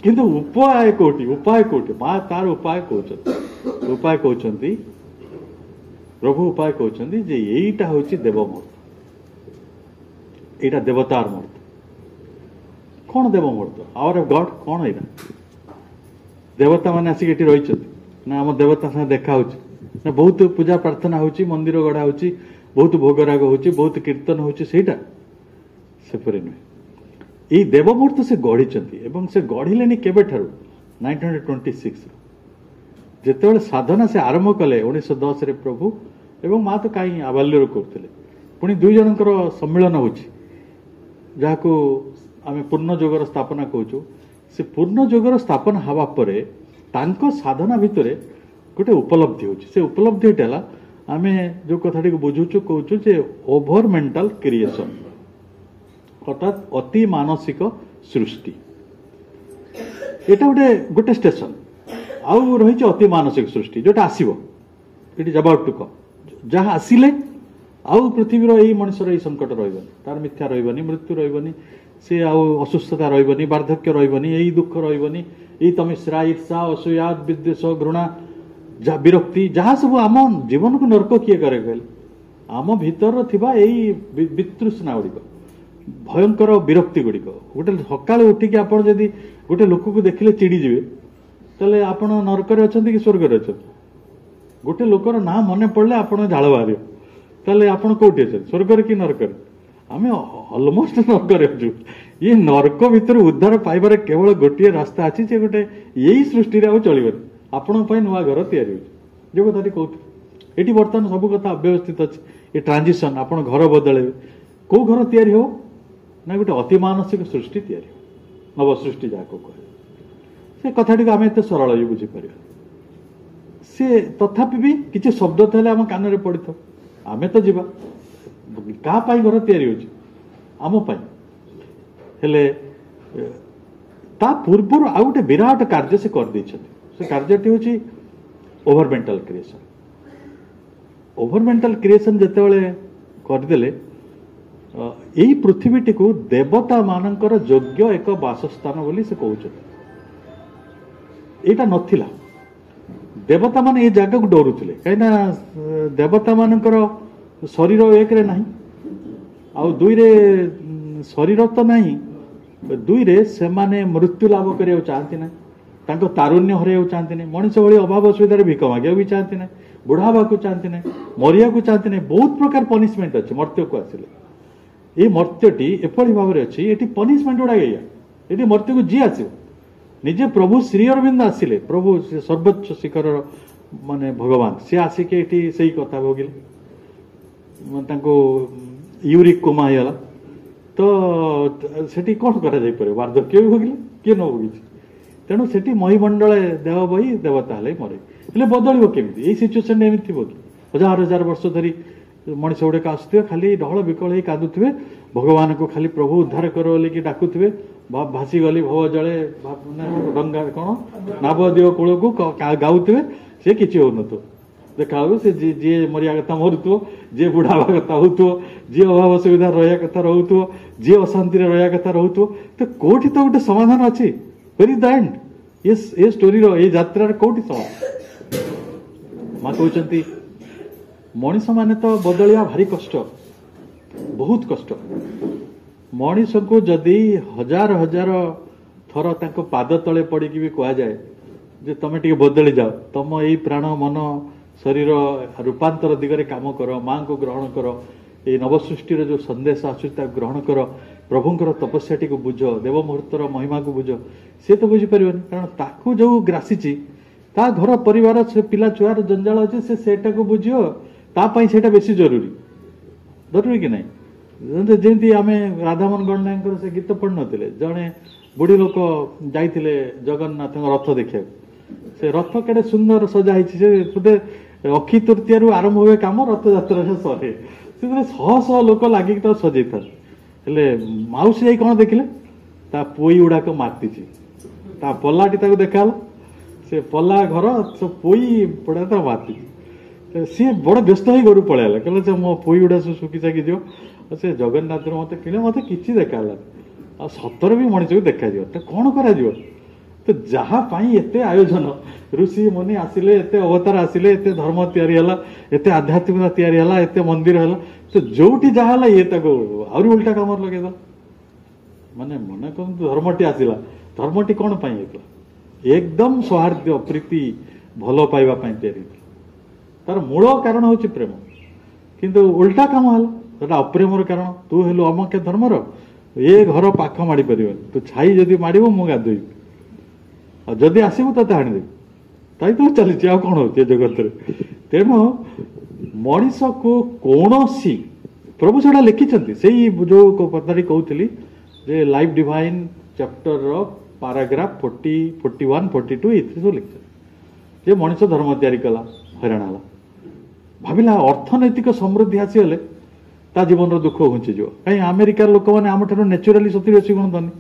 କିନ୍ତୁ ଉପାୟ କୋଉଠି? ଉପାୟ କୋଉଠି? ମା ତାର ଉପାୟ କହୁଛନ୍ତି, ଉପାୟ କହୁଛନ୍ତି, ପ୍ରଭୁ ଉପାୟ କହୁଛନ୍ତି ଯେ ଏଇଟା ହଉଛି ଦେବ ମୁହୂର୍ତ୍ତ, ଏଇଟା ଦେବତାର ମୁହୂର୍ତ୍ତ। କଣ ଦେବ ମୁହୂର୍ତ୍ତ? Hour of God. କଣ ଏଇଟା? ଦେବତା ମାନେ ଆସିକି ଏଠି ରହିଛନ୍ତି ନା? ଆମ ଦେବତା ସାଙ୍ଗେ ଦେଖା ହଉଛି ନା? ବହୁତ ପୂଜା ପ୍ରାର୍ଥନା ହଉଛି, ମନ୍ଦିର ଗଢା ହଉଛି, ବହୁତ ଭୋଗରାଗ ହଉଛି, ବହୁତ କୀର୍ତ୍ତନ ହଉଛି, ସେଇଟା ସେପରି ନୁହେଁ। ଏଇ ଦେବ ମୁହୂର୍ତ୍ତ ସେ ଗଢିଛନ୍ତି, ଏବଂ ସେ ଗଢିଲେଣି କେବେଠାରୁ? 1926 ଯେତେବେଳେ ସାଧନା ସେ ଆରମ୍ଭ କଲେ 1910ରେ ପ୍ରଭୁ, ଏବଂ ମା ତ କାହିଁ ଆବାଲ୍ୟରୁ କରୁଥିଲେ। ପୁଣି 2 ଜଣଙ୍କର ସମ୍ମିଳନ ହଉଛି, ଯାହାକୁ ଆମେ ପୂର୍ଣ୍ଣ ଯୋଗର ସ୍ଥାପନା କହୁଛୁ। ସେ ପୂର୍ଣ୍ଣ ଯୋଗର ସ୍ଥାପନା ହେବା ପରେ ତାଙ୍କ ସାଧନା ଭିତରେ ଗୋଟେ ଉପଲବ୍ଧି ହଉଛି। ସେ ଉପଲବ୍ଧି ଏଇଟା ହେଲା, ଆମେ ଯୋଉ କଥାଟିକୁ ବୁଝୁଛୁ କହୁଛୁ ଯେ ଓଭର ମେଣ୍ଟାଲ କ୍ରିଏସନ, ଅର୍ଥାତ୍ ଅତି ମାନସିକ ସୃଷ୍ଟି। ଏଇଟା ଗୋଟେ ଷ୍ଟେସନ। ଆଉ ରହିଛି ଅତି ମାନସିକ ସୃଷ୍ଟି, ଯୋଉଟା ଆସିବ, ଇଟ୍ ଇଜ୍ ଆବାଉଟ୍ ଟୁ କମ୍। ଯାହା ଆସିଲେ ଆଉ ପୃଥିବୀର ଏଇ ମଣିଷର ଏଇ ସଙ୍କଟ ରହିବନି, ତାର ମିଥ୍ୟା ରହିବନି, ମୃତ୍ୟୁ ରହିବନି, ସେ ଆଉ ଅସୁସ୍ଥତା ରହିବନି, ବାର୍ଦ୍ଧକ୍ୟ ରହିବନି, ଏଇ ଦୁଃଖ ରହିବନି, ଏଇ ତମିଶ୍ରା, ଇର୍ଷା, ଅସୂୟା, ବିଦ୍ୱେଷ, ଘୃଣା, ବିରକ୍ତି, ଯାହା ସବୁ ଆମ ଜୀବନକୁ ନର୍କ କିଏ କରେ କହିଲେ? ଆମ ଭିତର ଥିବା ଏଇ ବିତୃଷ୍ଣା ଗୁଡ଼ିକ, ଭୟଙ୍କର ବିରକ୍ତି ଗୁଡ଼ିକ। ଗୋଟେ ସକାଳୁ ଉଠିକି ଆପଣ ଯଦି ଗୋଟେ ଲୋକକୁ ଦେଖିଲେ ଚିଡ଼ିଯିବେ, ତାହେଲେ ଆପଣ ନର୍କରେ ଅଛନ୍ତି କି ସ୍ୱର୍ଗରେ ଅଛନ୍ତି? ଗୋଟେ ଲୋକର ନାଁ ମନେ ପଡ଼ିଲେ ଆପଣ ଝାଳ ବାହାରିବ, ତାହେଲେ ଆପଣ କୋଉଠି ଅଛନ୍ତି, ସ୍ୱର୍ଗରେ କି ନର୍କରେ? ଆମେ ଅଲମୋଷ୍ଟ ନର୍କରେ ଅଛୁ। ଇଏ ନର୍କ ଭିତରୁ ଉଦ୍ଧାର ପାଇବାର କେବଳ ଗୋଟିଏ ରାସ୍ତା ଅଛି, ଯେ ଗୋଟେ ଏଇ ସୃଷ୍ଟିରେ ଆଉ ଚଳିବନି, ଆପଣଙ୍କ ପାଇଁ ନୂଆ ଘର ତିଆରି ହେଉଛି। ଯୋଉ କଥାଟି କହୁଥିଲି, ଏଠି ବର୍ତ୍ତମାନ ସବୁ କଥା ଅବ୍ୟବସ୍ଥିତ ଅଛି। ଏ ଟ୍ରାଞ୍ଜିସନ୍, ଆପଣ ଘର ବଦଳେଇବେ, କୋଉ ଘର ତିଆରି ହବ ନା? ଗୋଟେ ଅତି ମାନସିକ ସୃଷ୍ଟି ତିଆରି ହବ, ନବ ସୃଷ୍ଟି ଯାହାକୁ କହେ। ସେ କଥାଟିକୁ ଆମେ ଏତେ ସରଳ ବୁଝିପାରିବା। ସେ ତଥାପି ବି କିଛି ଶବ୍ଦ ତ ହେଲେ ଆମ କାନରେ ପଡ଼ିଥାଉ, ଆମେ ତ ଯିବା। କାହା ପାଇଁ ଘର ତିଆରି ହେଉଛି? ଆମ ପାଇଁ। ହେଲେ ତା ପୂର୍ବରୁ ଆଉ ଗୋଟେ ବିରାଟ କାର୍ଯ୍ୟ ସେ କରିଦେଇଛନ୍ତି। ସେ କାର୍ଯ୍ୟଟି ହେଉଛି over mental creation. Over mental creation ଯେତେବେଳେ କରିଦେଲେ, ଏଇ ପୃଥିବୀଟିକୁ ଦେବତା ମାନଙ୍କର ଯୋଗ୍ୟ ଏକ ବାସସ୍ଥାନ ବୋଲି ସେ କହୁଛନ୍ତି। ଏଇଟା ନଥିଲା। ଦେବତା ମାନେ ଏଇ ଜାଗାକୁ ଡରୁଥିଲେ, କାହିଁକିନା ଦେବତା ମାନଙ୍କର ଶରୀର 1ରେ ନାହିଁ, ଆଉ 2ରେ ଶରୀର ତ ନାହିଁ, 2ରେ ସେମାନେ ମୃତ୍ୟୁ ଲାଭ କରିବାକୁ ଚାହାନ୍ତି ନାହିଁ, ତାଙ୍କ ତାରୁଣ୍ୟ ହରାଇବାକୁ ଚାହାନ୍ତି ନାହିଁ, ମଣିଷ ଭଳି ଅଭାବ ଅସୁବିଧାରେ ଭିକ ମାଗିବାକୁ ବି ଚାହାନ୍ତି ନାହିଁ, ବୁଢା ହେବାକୁ ଚାହାନ୍ତି ନାହିଁ, ମରିବାକୁ ଚାହାନ୍ତି ନାହିଁ। ବହୁତ ପ୍ରକାର ପନିଶମେଣ୍ଟ ଅଛି ମର୍ତ୍ତ୍ୟକୁ ଆସିଲେ। ଏଇ ମର୍ତ୍ତ୍ୟଟି ଏପରି ଭାବରେ ଅଛି, ଏଠି ପନିଶମେଣ୍ଟ ଗୁଡାକ ଏଇଆ। ଏଠି ମର୍ତ୍ତ୍ୟକୁ ଯିଏ ଆସିବ, ନିଜେ ପ୍ରଭୁ ଶ୍ରୀ ଅରବିନ୍ଦ ଆସିଲେ, ପ୍ରଭୁ ସର୍ବୋଚ୍ଚ ଶିଖରର ମାନେ ଭଗବାନ, ସିଏ ଆସିକି ଏଠି ସେଇ କଥା ଭୋଗିଲେ, ତାଙ୍କୁ ୟୁରିକ୍ କୋମା ହେଇଗଲା। ତ ସେଠି କଣ କରାଯାଇପାରିବ? ବାର୍ଦ୍ଧକ୍ୟ ବି ଭୋଗିଲେ, କିଏ ନ ଭୋଗିଛି? तेणु सेठी महीमंडल देव बही देवता हेले मरे हेले बदल केमी यही सिचुएसन एमती थी कि हजार हजार वर्ष धरी मनीष गुड़ाक आसुवे खाली ढल विकल ही कादुवे भगवान को खाली प्रभु उद्धार कर बोलिकी डाकुवे भासी गली भव जले डंगा कौन नाभ दिव कूल को गाऊे सी कि हो देखा से जी मरिया कथा मरुव जी बुढ़ा हवा कथा हो जी अभाव असुविधा रहा कथा रोथु जी अशांति रहा कथा रोथु तो कौटी तो गोटे समाधान अच्छी वेर इज द एंड ये स्टोरी ये यात्रा कौटी समाधान माँ कहते मनीष माने तो बदलिया भारी कष्ट बहुत कष्ट मनीष को जदि हजार हजार थर तांको पाद तले पड़ी भी कह जाए जे तमें टे बदली जाओ तुम यही प्राण मन शरीर रूपांतर दिगरे काम कर माँ को ग्रहण कर ये नवसृष्टि जो संदेश आसूता ग्रहण कर प्रभुंर तपस्या टी बुझ देव मुहूर्तर महिमा को बुझ सी तो बुझीपर कारण ताकू जो ग्रासी ता घर परिवार से पिला छुआर जंजाल अच्छे सेटा को बुझियो तापाई सेटा बेसी जरूरी कि नहीं जमी आम राधामोहन गणनायक से गीत पढ़ नी जड़े बुढ़ी लोक जाइए जगन्नाथ रथ देखा से रथ केड़े सुंदर सजा गोटे अक्षी तृतीय आरंभ हुए कम रथ यात्रा से सरे शह शह लोक लगे सजे हेले माउसी जाई कौन देखिले ता पोई गुड़ाक माती ता पल्लाटी देखा से पल्ला घर सब पोई पड़ा माती सी बड़ व्यस्त हो घर पलैला कहले मो पोई गुड़ा सब सुखी साकी दियो से जगन्नाथ मत कि मत कि देखा आ सतर भी मनीष को देखा तो कौन करा तो जहाँपाई एते आयोजन ऋषि मुनि आसिले एते अवतार आसिले एते धर्म या एते आध्यात्मिकता या एते मंदिर है तो जोटी जहाँ ये आहरी उल्टा काम लगे माने मन कम धर्मटी आसला धर्मटी कौन पाई एकदम सौहार्द्य प्रीति भल पाइबा तार मूल कारण हूँ प्रेम किंतु उल्टा काम है अप्रेमर कारण तू हेलु अमके धर्मर ये घर पाख माड़ी पार तू छाई जदि माड़ मु गाधोई जदि आसबू ते हाणीदेवी ताई तो चली कौन हो जगत तेणु मनीष को कौन प्रभु से लिखिं से जो कथाटी कहती जे लाइफ डिवाइन चैप्टर पैराग्राफ 40, 41, 42 ये सब लिखते जे मनीष धर्म तैयारी कला हैरान है भाविला अर्थनैतिक समृद्धि आसीगले ता जीवन दुख घुंचीज कहीं अमेरिकार लोक मैंने आम ठार नेचुराली सतुरी अच्छी गुण धनी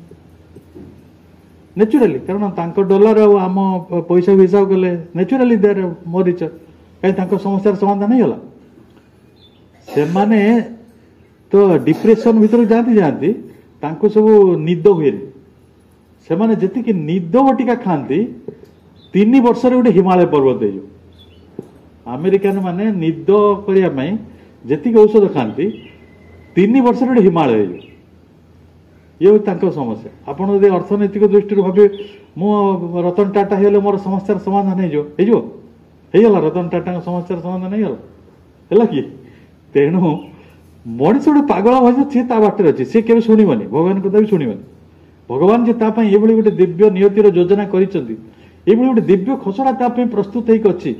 नेचुराली कारण डॉलर आम पैसा हिसाब कले नेचुराली देर मोर रिच कहीं समस्या समाधान नहीं गला से माने तो डिप्रेशन भीतर जाती सब निद हुए से माने जी निद बटिका खाती 3 वर्ष गोटे हिमालय पर्वत अमेरिकान माने निद करने जी औषध खाती 3 वर्ष गोटे हिमालय ये हूँ समस्या आपड़ जब अर्थनैतिक दृष्टि भावे मु रतन टाटा हो मोर समस्या समाधान होगला रतन टाटा समस्या समाधान होगला कि तेणु मनीष गोटे पागल भाषा सी बाटर अच्छी सी के शुणवनी भगवान कथा भी शुणवनी भगवान जे ये गोटे दिव्य नियतिर योजना कर गोटे दिव्य खसड़ा प्रस्तुत होती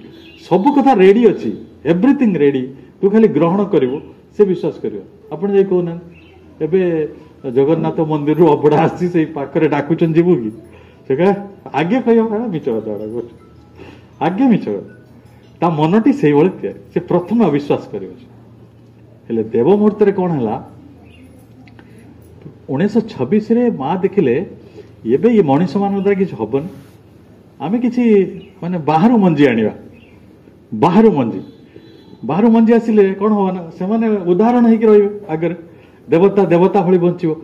सब कथा रेडी अच्छी एवरीथिंग रेडी तू खाली ग्रहण करू से विश्वास कर कहना एवं जगन्नाथ मंदिर रू अबड़ा आसी पाखे डाकुचन जीवु कि से कह आगे कह मिछ कथा आगे मिछ ता मनटी से भाई से प्रथम अविश्वास कर देव मुहूर्त कौन है 1926 माँ देखिले ये मनीष मान द्वारा किसी हबन आम कि माने बाहर मंजी आनिबा बाहर मंजी आसिले कौन हम ना से उदाहरण होगी रही आगे देवता देवता भली बंचो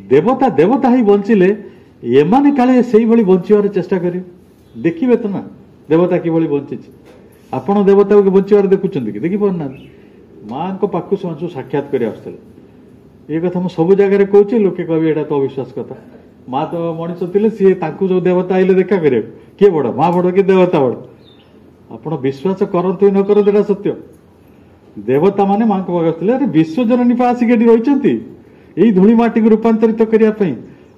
देवता देवता ही बंचिले एमाने काले से भली बंचार चेष्टा करें देखिए तो ना देवता कि बंची आपण देवता को बंचार देखुं कि देखी पार माँ को पाक से साक्षात कर ये कथा मुझे सब जगह कहूँ लोके कह यहाँ तो अविश्वास कथा माँ तो मनीष थे सी जो देवता आइले देखा कर किए बड़ माँ बड़ कि देवता बड़ आप विश्वास करते न करते यहाँ सत्य देवता माने माँ को पाखे अरे विश्वजननी आसिक रही यही धूलिमाटी को रूपांतरित करने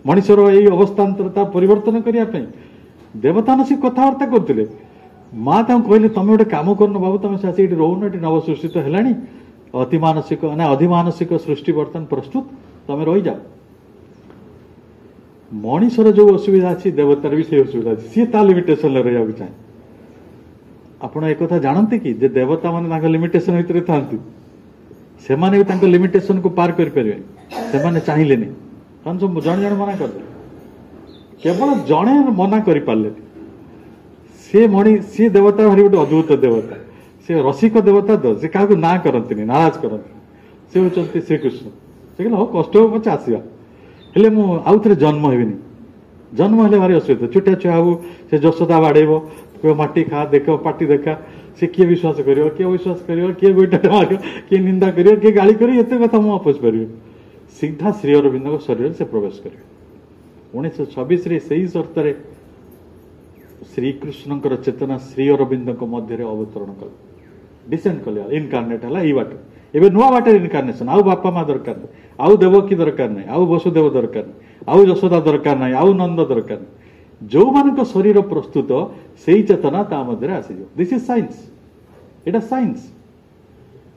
मनीषर यही अवस्थान्तरता परिवर्तन करने देवता सी कथबार्ता करते माँ कहले तुम गोटे कम कर बाबू तुम से आसिक रोन ये नवसृष्टि है अतिमानसिक ना अधिमानसिक सृष्टि बर्तमान प्रस्तुत तुम रही जाओ ମଣିଷର ଯୋଉ ଅସୁବିଧା ଅଛି ଦେବତାର ବି ସେଇ ଅସୁବିଧା ଅଛି। ସିଏ ତା ଲିମିଟେସନରେ ରହିବାକୁ ଚାହେଁ। ଆପଣ ଏକଥା ଜାଣନ୍ତି କି ଯେ ଦେବତା ମାନେ ତାଙ୍କ ଲିମିଟେସନ ଭିତରେ ଥାନ୍ତି, ସେମାନେ ବି ତାଙ୍କ ଲିମିଟେସନକୁ ପାର କରିପାରିବେ, ସେମାନେ ଚାହିଁଲେନି। କାରଣ ସବୁ ଜଣେ ଜଣେ ମନା କରିଦେଲେ, କେବଳ ଜଣେ ମନା କରିପାରିଲେନି। ସିଏ ଦେବତା ଭାରି ଗୋଟେ ଅଦ୍ଭୁତ ଦେବତା, ସେ ରସିକ ଦେବତା ତ, ସେ କାହାକୁ ନା କରନ୍ତିନି, ନାରାଜ କରନ୍ତିନି। ସେ ହଉଛନ୍ତି ଶ୍ରୀକୃଷ୍ଣ। ସେ କହିଲେ ହଉ କଷ୍ଟ ହବ ପଛେ ଆସିବା, ହେଲେ ମୁଁ ଆଉ ଥରେ ଜନ୍ମ ହେବିନି। ଜନ୍ମ ହେଲେ ଭାରି ଅସୁବିଧା। ଛୋଟିଆ ଛୁଆ ହବୁ, ସେ ଯଶୋଦା ବାଡେଇବ, କହିବ ମାଟି ଖା, ଦେଖ ପାଟି ଦେଖା। ସେ କିଏ ବିଶ୍ୱାସ କରିବ, କିଏ ଅବିଶ୍ୱାସ କରିବ, କିଏ ଗୋଇଠାଟେ ମାରିବ, କିଏ ନିନ୍ଦା କରିବ, କିଏ ଗାଳି କରିବ, ଏତେ କଥା ମୁଁ ଅପୋଜ ପାରିବି। ସିଧା ଶ୍ରୀ ଅରବିନ୍ଦଙ୍କ ଶରୀରରେ ସେ ପ୍ରବେଶ କରିବେ। 1926ରେ ସେଇ ସର୍ତ୍ତରେ ଶ୍ରୀକୃଷ୍ଣଙ୍କର ଚେତନା ଶ୍ରୀ ଅରବିନ୍ଦଙ୍କ ମଧ୍ୟରେ ଅବତରଣ କଲା, ଡିସେଣ୍ଡ କଲେ, ଇନକାର୍ନେଟ ହେଲା ଏଇ ବାଟ। ଏବେ ନୂଆ ବାଟରେ ଇନକାର୍ନେସନ। ଆଉ ବାପା ମା ଦରକାର ନାହିଁ, ଆଉ ଦେବକୀ ଦରକାର ନାହିଁ, ଆଉ ବସୁଦେବ ଦରକାର ନାହିଁ, ଆଉ ଯଶୋଦା ଦରକାର ନାହିଁ, ଆଉ ନନ୍ଦ ଦରକାର ନାହିଁ। ଯୋଉମାନଙ୍କ ଶରୀର ପ୍ରସ୍ତୁତ ସେଇ ଚେତନା ତା ମଧ୍ୟରେ ଆସିଯିବ। ଦିସ୍ ଇଜ ସାଇନ୍ସ, ଏଇଟା ସାଇନ୍ସ।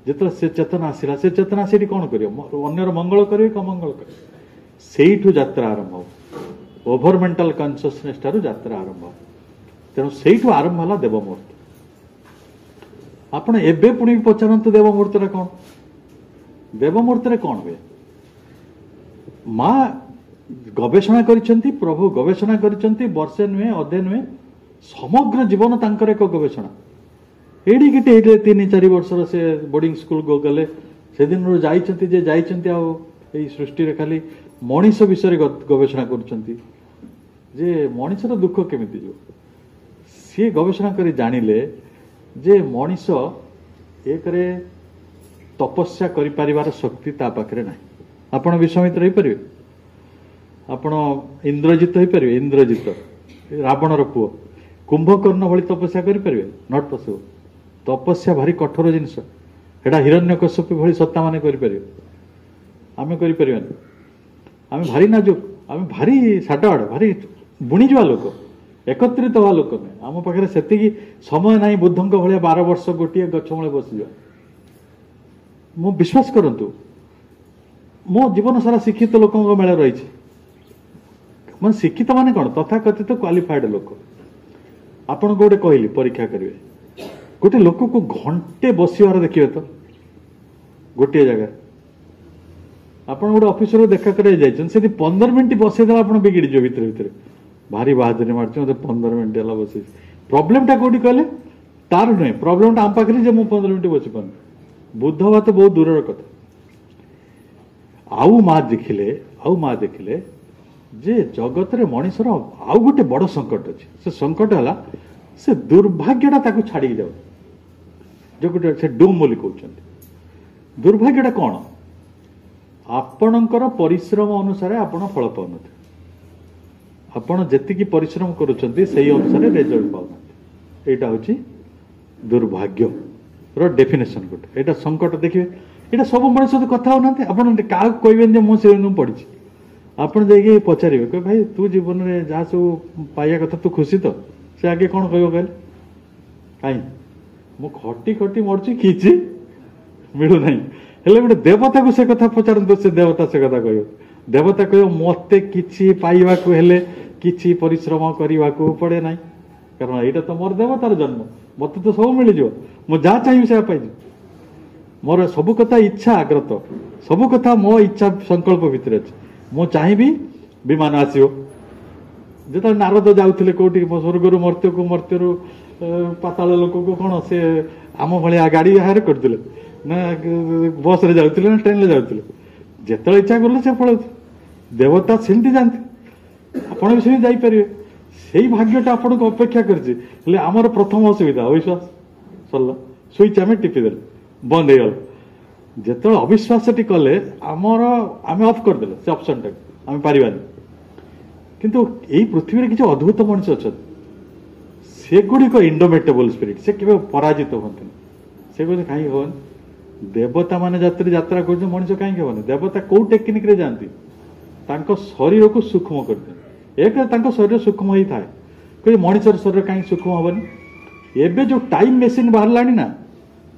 ଯେତେବେଳେ ସେ ଚେତନା ଆସିଲା, ସେ ଚେତନା ସେଠି କଣ କରିବ? ଅନ୍ୟର ମଙ୍ଗଳ କରିବେ କି ଅମଙ୍ଗଳ କରିବେ? ସେଇଠୁ ଯାତ୍ରା ଆରମ୍ଭ ହବ। ଓଭର ମେଣ୍ଟାଲ କନସିୟସନେସ ଠାରୁ ଯାତ୍ରା ଆରମ୍ଭ ହବ। ତେଣୁ ସେଇଠୁ ଆରମ୍ଭ ହେଲା ଦେବ ମୁହୂର୍ତ୍ତ। ଆପଣ ଏବେ ପୁଣି ପଚାରନ୍ତୁ ଦେବ ମୁହୂର୍ତ୍ତଟା କଣ? ଦେବ ମୁହୂର୍ତ୍ତରେ କଣ ହୁଏ? ମା ଗବେଷଣା କରିଛନ୍ତି, ପ୍ରଭୁ ଗବେଷଣା କରିଛନ୍ତି, ବର୍ଷେ ନୁହେଁ, ଅଧେ ନୁହେଁ, ସମଗ୍ର ଜୀବନ ତାଙ୍କର ଏକ ଗବେଷଣା। ଏଇଠିକି ଏଇଠି 3-4 ବର୍ଷର ସେ ବୋର୍ଡିଂ ସ୍କୁଲ ଗଲେ, ସେଦିନରୁ ଯାଇଛନ୍ତି ଯେ ଯାଇଛନ୍ତି, ଆଉ ଏଇ ସୃଷ୍ଟିରେ ଖାଲି ମଣିଷ ବିଷୟରେ ଗବେଷଣା କରୁଛନ୍ତି ଯେ ମଣିଷର ଦୁଃଖ କେମିତି ଯିବ। ସିଏ ଗବେଷଣା କରି ଜାଣିଲେ ଯେ ମଣିଷ ଏକରେ ତପସ୍ୟା କରିପାରିବାର ଶକ୍ତି ତା ପାଖରେ ନାହିଁ। ଆପଣ ବିଶ୍ୱାମିତ୍ର ହେଇପାରିବେ? ଆପଣ ଇନ୍ଦ୍ରଜିତ ହେଇପାରିବେ? ଇନ୍ଦ୍ରଜିତ ରାବଣର ପୁଅ, କୁମ୍ଭକର୍ଣ୍ଣ ଭଳି ତପସ୍ୟା କରିପାରିବେ? Not possible. ତପସ୍ୟା ଭାରି କଠୋର ଜିନିଷ। ଏଇଟା ହିରଣ୍ୟକଶ୍ୟପ ଭଳି ସତ୍ତା ମାନେ କରିପାରିବେ, ଆମେ କରିପାରିବାନି। ଆମେ ଭାରି ନାଜୁକ, ଆମେ ଭାରି ସାଟାଡ଼, ଭାରି ବୁଣିଯିବା ଲୋକ, ଏକତ୍ରିତ ହବା ଲୋକ ନୁହେଁ। ଆମ ପାଖରେ ସେତିକି ସମୟ ନାହିଁ ବୁଦ୍ଧଙ୍କ ଭଳିଆ 12 ବର୍ଷ ଗୋଟିଏ ଗଛ ମୂଳେ ବସିଯିବା। ମୁଁ ବିଶ୍ୱାସ କରନ୍ତୁ, ମୋ ଜୀବନ ସାରା ଶିକ୍ଷିତ ଲୋକଙ୍କ ମେଳରେ ରହିଛି। ମାନେ ଶିକ୍ଷିତ ମାନେ କଣ? ତଥାକଥିତ କ୍ୱାଲିଫାଏଡ ଲୋକ। ଆପଣଙ୍କୁ ଗୋଟେ କହିଲି ପରୀକ୍ଷା କରିବେ, ଗୋଟେ ଲୋକକୁ ଘଣ୍ଟେ ବସିବାର ଦେଖିବେ ତ ଗୋଟିଏ ଜାଗାରେ। ଆପଣ ଗୋଟେ ଅଫିସରୁ ଦେଖା କରିବାକୁ ଯାଇଛନ୍ତି, ସେଠି 15 ମିନିଟ୍ ବସେଇଦେଲା, ଆପଣ ବିଗିଡ଼ିଯିବ ଭିତରେ ଭିତରେ। ଭାରି ବାହାଦୁରୀ ମାରୁଛି, ମତେ 15 ମିନିଟ୍ ହେଲା ବସେଇଛି। ପ୍ରୋବ୍ଲେମଟା କୋଉଠି କହିଲେ? ତାର ନୁହେଁ, ପ୍ରୋବ୍ଲେମଟା ଆମ ପାଖରେ ଯେ ମୁଁ 15 ମିନିଟ୍ ବସିପାରୁନି। ବୁଦ୍ଧ ବା ତ ବହୁତ ଦୂରର କଥା। ଆଉ ମା ଦେଖିଲେ ଯେ ଜଗତରେ ମଣିଷର ଆଉ ଗୋଟେ ବଡ ସଙ୍କଟ ଅଛି। ସେ ସଙ୍କଟ ହେଲା ସେ ଦୁର୍ଭାଗ୍ୟଟା ତାକୁ ଛାଡିକି ଯାଉଛି, ଯେ ଗୋଟେ ସେ ଡୁମ୍ ବୋଲି କହୁଛନ୍ତି। ଦୁର୍ଭାଗ୍ୟଟା କଣ? ଆପଣଙ୍କର ପରିଶ୍ରମ ଅନୁସାରେ ଆପଣ ଫଳ ପାଉନଥିବେ। ଆପଣ ଯେତିକି ପରିଶ୍ରମ କରୁଛନ୍ତି ସେଇ ଅନୁସାରେ ରେଜଲ୍ଟ ପାଉନାହାନ୍ତି। ଏଇଟା ହଉଛି ଦୁର୍ଭାଗ୍ୟର ଡେଫିନେସନ ଗୋଟେ। ଏଇଟା ସଙ୍କଟ। ଦେଖିବେ, ଏଇଟା ସବୁ ମଣିଷ ସହିତ କଥା ହଉନାହାନ୍ତି। ଆପଣ କାହାକୁ କହିବେନି ଯେ ମୁଁ ସେ ପଢିଛି। ଆପଣ ଯାଇକି ପଚାରିବେ, କହିବେ ଭାଇ ତୁ ଜୀବନରେ ଯାହା ସବୁ ପାଇବା କଥା ତୁ ଖୁସି ତ? ସେ ଆଗେ କଣ କହିବ କହିଲେ? କାହିଁ ମୁଁ ଖଟି ଖଟି ମରୁଛି, କିଛି ମିଳୁନାହିଁ। ହେଲେ ଗୋଟେ ଦେବତାକୁ ସେ କଥା ପଚାରନ୍ତୁ, ସେ ଦେବତା ସେ କଥା କହିବ। ଦେବତା କହିବ ମତେ କିଛି ପାଇବାକୁ ହେଲେ କିଛି ପରିଶ୍ରମ କରିବାକୁ ପଡେ ନାହିଁ, କାରଣ ଏଇଟା ତ ମୋର ଦେବତାର ଜନ୍ମ। ମତେ ତ ସବୁ ମିଳିଯିବ, ମୁଁ ଯାହା ଚାହିଁବି ସେୟା ପାଇଯିବି। ମୋର ସବୁ କଥା ଇଚ୍ଛା ଆଗ୍ରତ, ସବୁ କଥା ମୋ ଇଚ୍ଛା ସଂକଳ୍ପ ଭିତରେ ଅଛି। ମୁଁ ଚାହିଁବି ବିମାନ ଆସିବ। ଯେତେବେଳେ ନାରଦ ଯାଉଥିଲେ କୋଉଠି ସ୍ୱର୍ଗରୁ ମର୍ତ୍ତ୍ୟକୁ, ମର୍ତ୍ତ୍ୟରୁ ପାତାଳ ଲୋକକୁ, କଣ ସେ ଆମ ଭଳିଆ ଗାଡି ହାରେ କରିଥିଲେ ନା ବସରେ ଯାଉଥିଲେ ନା ଟ୍ରେନରେ ଯାଉଥିଲେ? ଯେତେବେଳେ ଇଚ୍ଛା କଲେ ସେ ପଳାଉଥିଲେ। ଦେବତା ସେମିତି ଯାଆନ୍ତି, ଆପଣ ବି ସେମିତି ଯାଇପାରିବେ। ସେଇ ଭାଗ୍ୟଟା ଆପଣଙ୍କୁ ଅପେକ୍ଷା କରିଛି। ହେଲେ ଆମର ପ୍ରଥମ ଅସୁବିଧା ଅବିଶ୍ୱାସ। ସରିଲା, ସୁଇଚ୍ ଆମେ ଟିପିଦେଲେ, ବନ୍ଦ ହେଇଗଲା। ଯେତେବେଳେ ଅବିଶ୍ୱାସଟି କଲେ ଆମେ ଅଫ୍ କରିଦେଲେ ସେ ଅପସନଟାକୁ, ଆମେ ପାରିବାନି। କିନ୍ତୁ ଏଇ ପୃଥିବୀରେ କିଛି ଅଦ୍ଭୁତ ମଣିଷ ଅଛନ୍ତି, ସେଗୁଡିକ ଇଣ୍ଡୋମେଟେବଲ ସ୍ପିରିଟ। ସେ କେବେ ପରାଜିତ ହୁଅନ୍ତିନି। ସେ କହୁଛନ୍ତି କାହିଁକି ହବନି? ଦେବତା ମାନେ ଯାତ୍ରା କରୁଛନ୍ତି, ମଣିଷ କାହିଁକି ହବନି? ଦେବତା କୋଉ ଟେକ୍ନିକରେ ଯାଆନ୍ତି? ତାଙ୍କ ଶରୀରକୁ ସୂକ୍ଷ୍ମ କରିଦିଅନ୍ତି। ଏକ ତାଙ୍କ ଶରୀର ସୂକ୍ଷ୍ମ ହେଇଥାଏ, କହିଲେ ମଣିଷର ଶରୀର କାହିଁକି ସୂକ୍ଷ୍ମ ହବନି? ଏବେ ଯୋଉ ଟାଇମ ମେସିନ ବାହାରିଲାଣି ନା,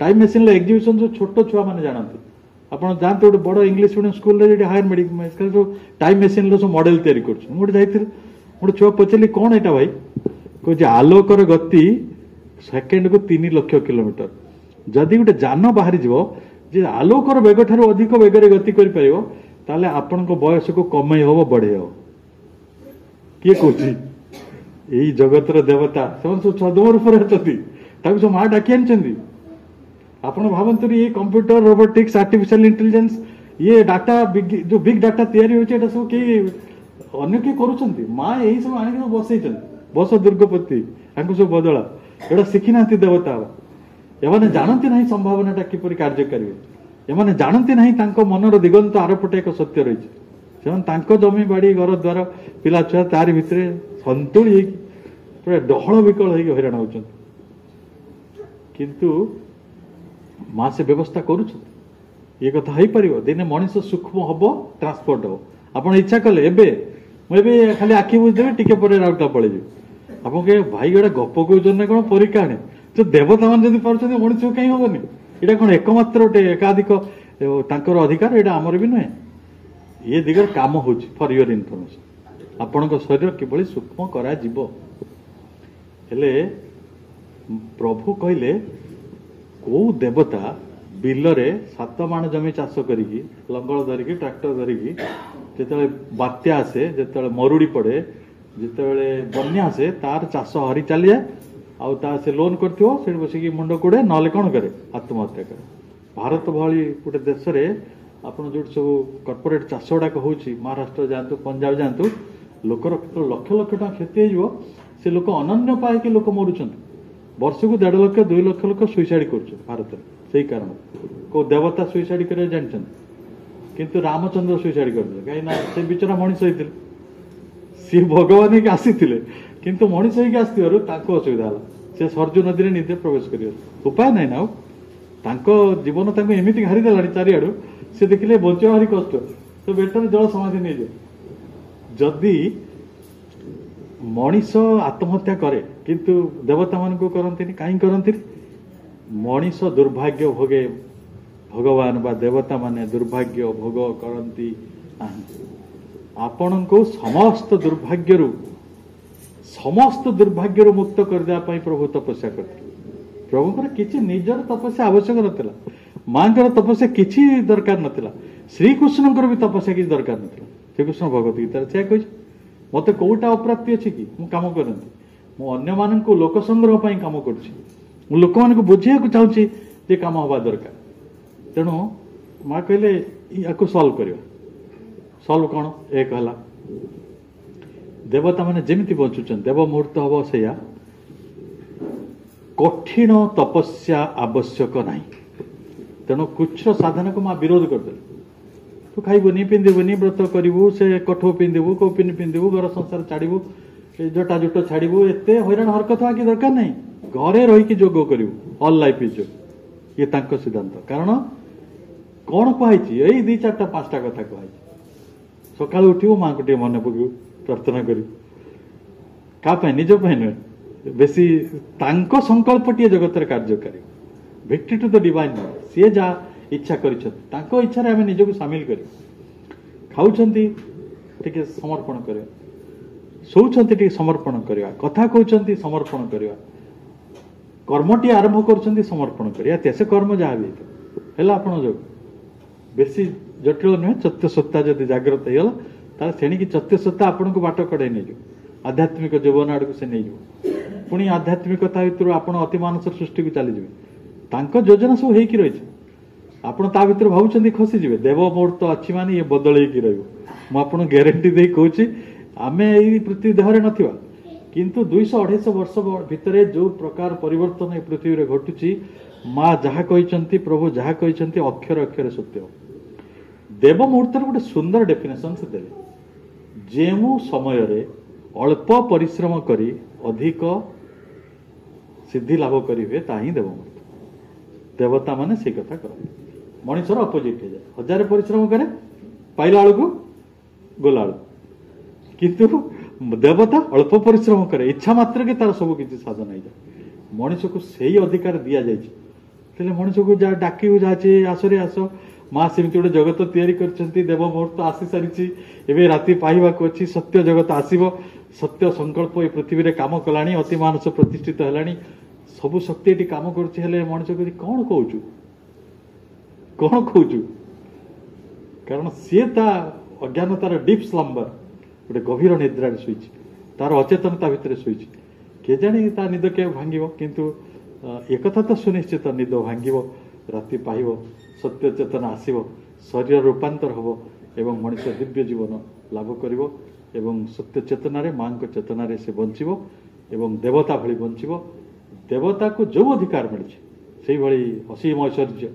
ଟାଇମ ମେସିନର ଏକ୍ଜିବିସନ ଯୋଉ ଛୋଟ ଛୁଆ ମାନେ ଜାଣନ୍ତି, ଆପଣ ଯାଆନ୍ତୁ ଗୋଟେ ବଡ଼ ଇଂଲିଶ ମିଡ଼ିୟମ ସ୍କୁଲରେ ଯେଠି ହାୟର ମେଡିକାଲ ସବୁ ଟାଇମ୍ ମେସିନ୍ର ସବୁ ମଡେଲ ତିଆରି କରୁଛନ୍ତି। ମୁଁ ଗୋଟେ ଯାଇଥିଲି, ଗୋଟେ ଛୁଆ ପଚାରିଲି କ'ଣ ଏଇଟା ଭାଇ? କହୁଛି ଆଲୋକର ଗତି ସେକେଣ୍ଡକୁ 3 ଲକ୍ଷ କିଲୋମିଟର। ଯଦି ଗୋଟେ ଯାନ ବାହାରିଯିବ ଯେ ଆଲୋକର ବେଗ ଠାରୁ ଅଧିକ ବେଗରେ ଗତି କରିପାରିବ, ତାହେଲେ ଆପଣଙ୍କ ବୟସକୁ କମେଇ ହବ ବଢେଇ ହବ। କିଏ କହୁଛି? ଏଇ ଜଗତର ଦେବତା, ସେମାନେ ସବୁ ଛଦ୍ମ ରୂପରେ ଅଛନ୍ତି, ତାକୁ ସବୁ ମା ଡାକି ଆଣିଛନ୍ତି। ଆପଣ ଭାବନ୍ତୁ ଇଏ କମ୍ପ୍ୟୁଟର, ରୋବୋଟିକ୍ସ, ଆର୍ଟିଫିସିଆଲ ଇଣ୍ଟେଲିଜେନ୍ସ, ଇଏ ଡାଟା, ଯୋଉ ବିଗ ଡାଟା ତିଆରି ହେଉଛି, ଏଟା ସବୁ କେହି ଅନ୍ୟ କିଏ କରୁଛନ୍ତି? ମା ଏଇ ସବୁ ଆଣିକି ସବୁ ବସେଇଛନ୍ତି। ବସ ଦୁର୍ଗପତି, ତାଙ୍କୁ ସବୁ ବଦଳା। ଏଇଟା ଶିଖିନାହାନ୍ତି ଦେବତା ହବା। ଏମାନେ ଜାଣନ୍ତି ନାହିଁ ସମ୍ଭାବନାଟା କିପରି କାର୍ଯ୍ୟକାରୀ ହୁଏ। ଏମାନେ ଜାଣନ୍ତି ନାହିଁ ତାଙ୍କ ମନର ଦିଗନ୍ତ ଆରପଟେ ଏକ ସତ୍ୟ ରହିଛି। ସେମାନେ ତାଙ୍କ ଜମି ବାଡି, ଘର ଦ୍ୱାର, ପିଲା ଛୁଆ, ତାରି ଭିତରେ ସନ୍ତୁଳି ହେଇକି ପୁରା ଡହଳ ବିକଳ ହେଇକି ହଇରାଣ ହଉଛନ୍ତି। କିନ୍ତୁ ମା ସେ ବ୍ୟବସ୍ଥା କରୁଛନ୍ତି। ଇଏ କଥା ହେଇପାରିବ? ଦିନେ ମଣିଷ ସୂକ୍ଷ୍ମ ହବ, ଟ୍ରାନ୍ସପୋର୍ଟ ହବ। ଆପଣ ଇଚ୍ଛା କଲେ ଏବେ ମୁଁ ଏବେ ଖାଲି ଆଖି ବୁଝିଦେବି, ଟିକେ ପରେ ରାଉରକେଲା ପଳେଇଯିବି। ଆପଣ କହିବେ ଭାଇ ଏଇଟା ଗପ କହୁଛନ୍ତି ନା କ'ଣ, ପରୀକ୍ଷା ଆଣେ? ତ ଦେବତା ମାନେ ଯଦି ପାରୁଛନ୍ତି, ମଣିଷକୁ କାହିଁ ହବନି? ଏଇଟା କ'ଣ ଏକମାତ୍ର ଗୋଟେ ଏକାଧିକ ତାଙ୍କର ଅଧିକାର? ଏଇଟା ଆମର ବି ନୁହେଁ। ଏ ଦିଗରେ କାମ ହଉଛି। ଫର ୟୁର ଇନଫର୍ମେସନ, ଆପଣଙ୍କ ଶରୀର କିଭଳି ସୂକ୍ଷ୍ମ କରାଯିବ। ହେଲେ ପ୍ରଭୁ କହିଲେ କୋଉ ଦେବତା ବିଲରେ 7 ମାଣ ଜମି ଚାଷ କରିକି, ଲଙ୍ଗଳ ଧରିକି, ଟ୍ରାକ୍ଟର ଧରିକି, ଯେତେବେଳେ ବାତ୍ୟା ଆସେ, ଯେତେବେଳେ ମରୁଡ଼ି ପଡେ, ଯେତେବେଳେ ବନ୍ୟା ଆସେ, ତାର ଚାଷ ହରି ଚାଲିଯାଏ, ଆଉ ତା ସେ ଲୋନ୍ କରିଥିବ, ସେଠି ବସିକି ମୁଣ୍ଡ କୋଡ଼େ, ନହେଲେ କ'ଣ କରେ? ଆତ୍ମହତ୍ୟା କରେ। ଭାରତ ଭଳି ଗୋଟେ ଦେଶରେ ଆପଣ ଯୋଉଠି ସବୁ କର୍ପୋରେଟ ଚାଷ ଗୁଡାକ ହଉଛି, ମହାରାଷ୍ଟ୍ର ଯାଆନ୍ତୁ, ପଞ୍ଜାବ ଯାଆନ୍ତୁ, ଲୋକର ଲକ୍ଷ ଲକ୍ଷ ଟଙ୍କା କ୍ଷତି ହେଇଯିବ। ସେ ଲୋକ ଅନନ୍ୟ ପାଇକି ଲୋକ ମରୁଛନ୍ତି। ବର୍ଷକୁ 1.5 ଲକ୍ଷ 2 ଲକ୍ଷ ଲୋକ ସୁଇସାଇଡ କରୁଛନ୍ତି ଭାରତରେ। ସେଇ କାରଣ କୋଉ ଦେବତା ସୁଇସାଇଡ କରିବା ଜାଣିଛନ୍ତି? କିନ୍ତୁ ରାମଚନ୍ଦ୍ର ସୁଇସାଇଡ କରିଥିଲେ। କାହିଁକି ନା ସେ ବିଚରା ମଣିଷ ହେଇଥିଲେ, ସିଏ ଭଗବାନ ହେଇକି ଆସିଥିଲେ, କିନ୍ତୁ ମଣିଷ ହେଇକି ଆସିଥିବାରୁ ତାଙ୍କୁ ଅସୁବିଧା ହେଲା। ସେ ସର୍ଜୁ ନଦୀରେ ନିଜେ ପ୍ରବେଶ କରିଗଲେ। ଉପାୟ ନାହିଁ ନା ଆଉ। ତାଙ୍କ ଜୀବନ ତାଙ୍କୁ ଏମିତି ଘାରି ଦେଲାଣି ଚାରିଆଡୁ, ସେ ଦେଖିଲେ ବଞ୍ଚିବା ଭାରି କଷ୍ଟ, ତ ବେଟରେ ଜଳ ସମାଧି ନେଇଯାଏ। ଯଦି ମଣିଷ ଆତ୍ମହତ୍ୟା କରେ, କିନ୍ତୁ ଦେବତା ମାନଙ୍କୁ କରନ୍ତିନି, କାହିଁ କରନ୍ତିନି? ମଣିଷ ଦୁର୍ଭାଗ୍ୟ ଭୋଗେ, ଭଗବାନ ବା ଦେବତା ମାନେ ଦୁର୍ଭାଗ୍ୟ ଭୋଗ କରନ୍ତି ନାହିଁ। ଆପଣଙ୍କୁ ସମସ୍ତ ଦୁର୍ଭାଗ୍ୟରୁ ମୁକ୍ତ କରିଦେବା ପାଇଁ ପ୍ରଭୁ ତପସ୍ୟା କରିଥିଲେ। ପ୍ରଭୁଙ୍କର କିଛି ନିଜର ତପସ୍ୟା ଆବଶ୍ୟକ ନଥିଲା। ମାଙ୍କର ତପସ୍ୟା କିଛି ଦରକାର ନଥିଲା। ଶ୍ରୀକୃଷ୍ଣଙ୍କର ବି ତପସ୍ୟା କିଛି ଦରକାର ନଥିଲା। ଶ୍ରୀକୃଷ୍ଣ ଭଗବତ ଗୀତାରେ ସେୟା କହିଛି, ମତେ କୋଉଟା ଅପ୍ରାପ୍ତି ଅଛି କି ମୁଁ କାମ କରନ୍ତି? ମୁଁ ଅନ୍ୟମାନଙ୍କୁ ଲୋକ ସଂଗ୍ରହ ପାଇଁ କାମ କରୁଛି। ମୁଁ ଲୋକମାନଙ୍କୁ ବୁଝେଇବାକୁ ଚାହୁଁଛି ଯେ କାମ ହବା ଦରକାର। ତେଣୁ ମା କହିଲେ ୟାକୁ ସଲ୍ଭ କରିବା। ସଲ୍ଭ କ'ଣ? ଏକ ହେଲା, ଦେବତା ମାନେ ଯେମିତି ବଞ୍ଚୁଛନ୍ତି, ଦେବ ମୁହୂର୍ତ୍ତ ହବ ସେଇଆ, କଠିନ ତପସ୍ୟା ଆବଶ୍ୟକ ନାହିଁ। ତେଣୁ କୁଚ୍ଛ୍ର ସାଧନାକୁ ମା ବିରୋଧ କରିଦେଲେ। ତୁ ଖାଇବୁନି, ପିନ୍ଧିବୁନି, ବ୍ରତ କରିବୁ, ସେ କଠଉ ପିନ୍ଧିବୁ, କୌପିନି ପିନ୍ଧିବୁ, ଘର ସଂସାର ଛାଡ଼ିବୁ, ଜଟା ଜୁଟ ଛାଡ଼ିବୁ, ଏତେ ହଇରାଣ ହରକତ ହବା କି ଦରକାର ନାହିଁ। ଘରେ ରହିକି ଯୋଗ କରିବୁ, ଅଲ୍ ଲାଇଫ୍ ଇଜ୍ ଯୋଗ। ଇଏ ତାଙ୍କ ସିଦ୍ଧାନ୍ତ। କାରଣ କ'ଣ କୁହାଯାଇଛି? ଏଇ 2, 4, 5ଟା କଥା କୁହାଯାଇଛି। ସକାଳୁ ଉଠିବୁ, ମାଆଙ୍କୁ ଟିକେ ମନେ ପକେଇବୁ, ପ୍ରାର୍ଥନା କରିବୁ। କାହା ପାଇଁ? ନିଜ ପାଇଁ ନୁହେଁ, ବେଶୀ ତାଙ୍କ ସଂକଳ୍ପଟିଏ ଜଗତରେ କାର୍ଯ୍ୟକାରୀ। Victory to the divine. ସିଏ ଯାହା ଇଚ୍ଛା କରିଛନ୍ତି, ତାଙ୍କ ଇଚ୍ଛାରେ ଆମେ ନିଜକୁ ସାମିଲ କରିବୁ। ଖାଉଛନ୍ତି, ଟିକେ ସମର୍ପଣ କରିବା। ଶୋଉଛନ୍ତି, ଟିକେ ସମର୍ପଣ କରିବା। କଥା କହୁଛନ୍ତି, ସମର୍ପଣ କରିବା। କର୍ମଟି ଆରମ୍ଭ କରୁଛନ୍ତି, ସମର୍ପଣ କରିବା। ସେ କର୍ମ ଯାହା ବି ହେଇଥିବ ହେଲା ଆପଣ ଯୋଗ। ବେଶୀ ଜଟିଳ ନୁହେଁ। ଚତ୍ୱସତ୍ତା ଯଦି ଜାଗ୍ରତ ହେଇଗଲା, ତାହେଲେ ସେଣିକି ଚତ୍ୱସତ୍ତା ଆପଣଙ୍କୁ ବାଟ କଢାଇ ନେଇଯିବ, ଆଧ୍ୟାତ୍ମିକ ଯୌବନ ଆଡକୁ ସେ ନେଇଯିବ। ପୁଣି ଆଧ୍ୟାତ୍ମିକତା ଭିତରୁ ଆପଣ ଅତି ମାନସର ସୃଷ୍ଟିକୁ ଚାଲିଯିବେ। ତାଙ୍କ ଯୋଜନା ସବୁ ହେଇକି ରହିଛି। ଆପଣ ତା ଭିତରେ ଭାବୁଛନ୍ତି ଖସିଯିବେ। ଦେବ ମୁହୂର୍ତ୍ତ ଅଛି ମାନେ ଇଏ ବଦଳେଇକି ରହିବ। ମୁଁ ଆପଣଙ୍କୁ ଗ୍ୟାରେଣ୍ଟି ଦେଇ କହୁଛି, ଆମେ ଏଇ ପୃଥିବୀ ଦେହରେ ନଥିବା, କିନ୍ତୁ 200-250 ବର୍ଷ ଭିତରେ ଯୋଉ ପ୍ରକାର ପରିବର୍ତ୍ତନ ଏ ପୃଥିବୀରେ ଘଟୁଛି, ମା ଯାହା କହିଛନ୍ତି, ପ୍ରଭୁ ଯାହା କହିଛନ୍ତି, ଅକ୍ଷର ଅକ୍ଷରେ ସତ୍ୟ। ଦେବ ମୁହୂର୍ତ୍ତର ଗୋଟେ ସୁନ୍ଦର ଡେଫିନେସନ ସେ ଦେଲେ। ଯେଉଁ ସମୟରେ ଅଳ୍ପ ପରିଶ୍ରମ କରି ଅଧିକ ସିଦ୍ଧି ଲାଭ କରିବେ, ତାହା ହିଁ ଦେବ ମୁହୂର୍ତ୍ତ। ଦେବତା ମାନେ ସେଇ କଥା କରନ୍ତି। ମଣିଷର ଅପୋଜିଟ୍ ହେଇଯାଏ। 1000 ପରିଶ୍ରମ କରେ, ପାଇଲା ବେଳକୁ ଗୋଲା ବେଳକୁ। କିନ୍ତୁ ଦେବତା ଅଳ୍ପ ପରିଶ୍ରମ କରେ, ଇଚ୍ଛା ମାତ୍ରକେ ତାର ସବୁ କିଛି ସାଧନ ହେଇଯାଏ। ମଣିଷକୁ ସେଇ ଅଧିକାର ଦିଆଯାଇଛି। ହେଲେ ମଣିଷକୁ ଯାହା ଡାକିବୁ, ଯାହା ଆସରେ ଆସ, माँ सेमती गोटे जगत तैयारी करछंती देव मुहूर्त आसी सारिछि एबे राति पाइबाक अछि सत्य जगत आसीबो सत्य संकल्प ए पृथ्वी रे काम कलानी अति मानस प्रतिष्ठित हेलानी सबु शक्ति एटी काम करछि हेले मनुष्य करी कोन कहूछु कारण सी ता अज्ञानतार डीप स्लम्बर गोटे गभीर निद्रा शोची तार अचेतनता भितर शोची के जानी ता निद के भांगिबो किंतु एकथा तो सुनिश्चित निद भांगिबो राति पाइबो सत्य चेतना आसीबो शरीर रूपांतर हबो एवं मनुष्य दिव्य जीवन लाभ करिबो एवं सत्य चेतना रे मां को चेतना रे से बंचिबो एवं देवता भली बंचिबो देवता को जो अधिकार मिलछि सेही भली असीम ऐश्वर्य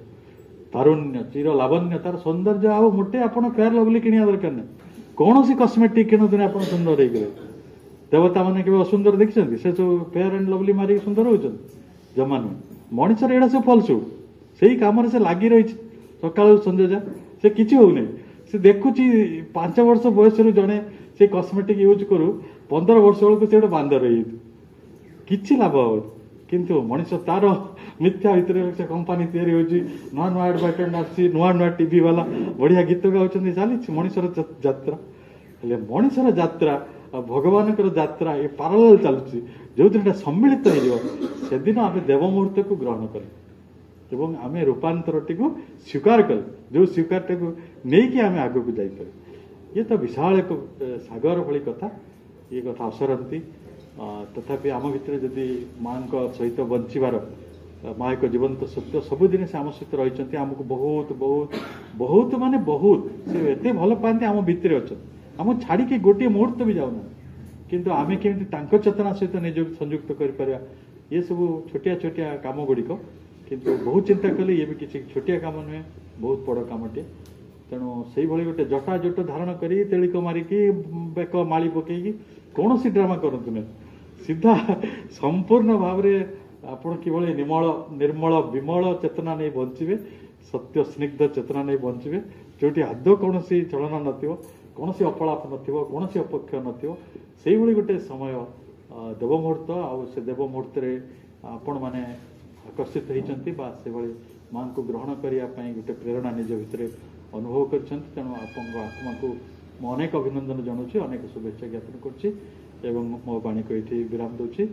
तारुण्य चिर लावण्य तार सौंदर्य आ मोटे आपण फेयर लवली किनिया दरकार नै कौन सी कस्मेटिक किणुतने आप सुंदर हो देवता मैंने केवल असुंदर देखते से सब फेयर एंड लवली मारिक सुंदर होती जमा नुह मनुष्य एड़ा सब फलसु से कम से लगी रही सका संजय जा से किसी होना से देखुची 5 वर्ष बयस जड़े से कस्मेटिक यूज करू 15 वर्ष बेलू से गोटे बांदर कि लाभ हे किंतु मनुष्य तार मिथ्या भितर से कंपानी तैयारी होची नुआ नुआ एडवर्टाइजमेंट आसी नुआ नुआ टीवी वाला बढ़िया गीत गाउछन चली मनुष्यर यात्रा हेले मनुष्यर यात्रा भगवान यात्रा ये पारालेल चलुची जो दिन सम्मिलित हो दिन आम देव मुहूर्त को ग्रहण करें एवं आम रूपांतर टी स्वीकार करें जो स्वीकार टा नहीं कि आम आग को जापर ये तो विशाल एक सागर भली कथा ये कथा असरती तथापि आम भितर जदि माँ सहित बंचबार माँ एक जीवंत सत्य सबुदिन से आम सहित रही आमको बहुत बहुत बहुत माने बहुत से एत भल पाती आम भितर अच्छा आम छाड़ी गोटे मुहूर्त भी जाऊना किंतु आमे केमती तांको चेतना सहित निज संयुक्त कर ये सब छोटिया छोटिया काम गुड़िक किंतु बहुत चिंता कले ये भी किसी छोटिया काम नुहे बहुत बड़ कामटे तेणु से गोटे जटा जट धारण कर तेलिक मारिकी बेक माली पकईकी कौन सी ड्रामा करतु ना सीधा संपूर्ण भाव आपण किभली निर्मल विमल चेतना नहीं बंचे सत्य स्निग्ध चेतना नहीं बंचे जो आदौ कौन चलन नथिबो कौन अपलाप नथिबो कौन अपक्ष नथिबो सेही भली गोटे समय देव मुहूर्त आउ से देव मुहूर्त रे आपण माने आकर्षित होती से भली मां को ग्रहण करने गोटे प्रेरणा निज भितर अनुभव कर तेणु आपण आत्मा को मु अनेक अभिनंदन जनाऊँ अनेक शुभेच्छा ज्ञापन करुँच मो बाणी को ये विराम दूची।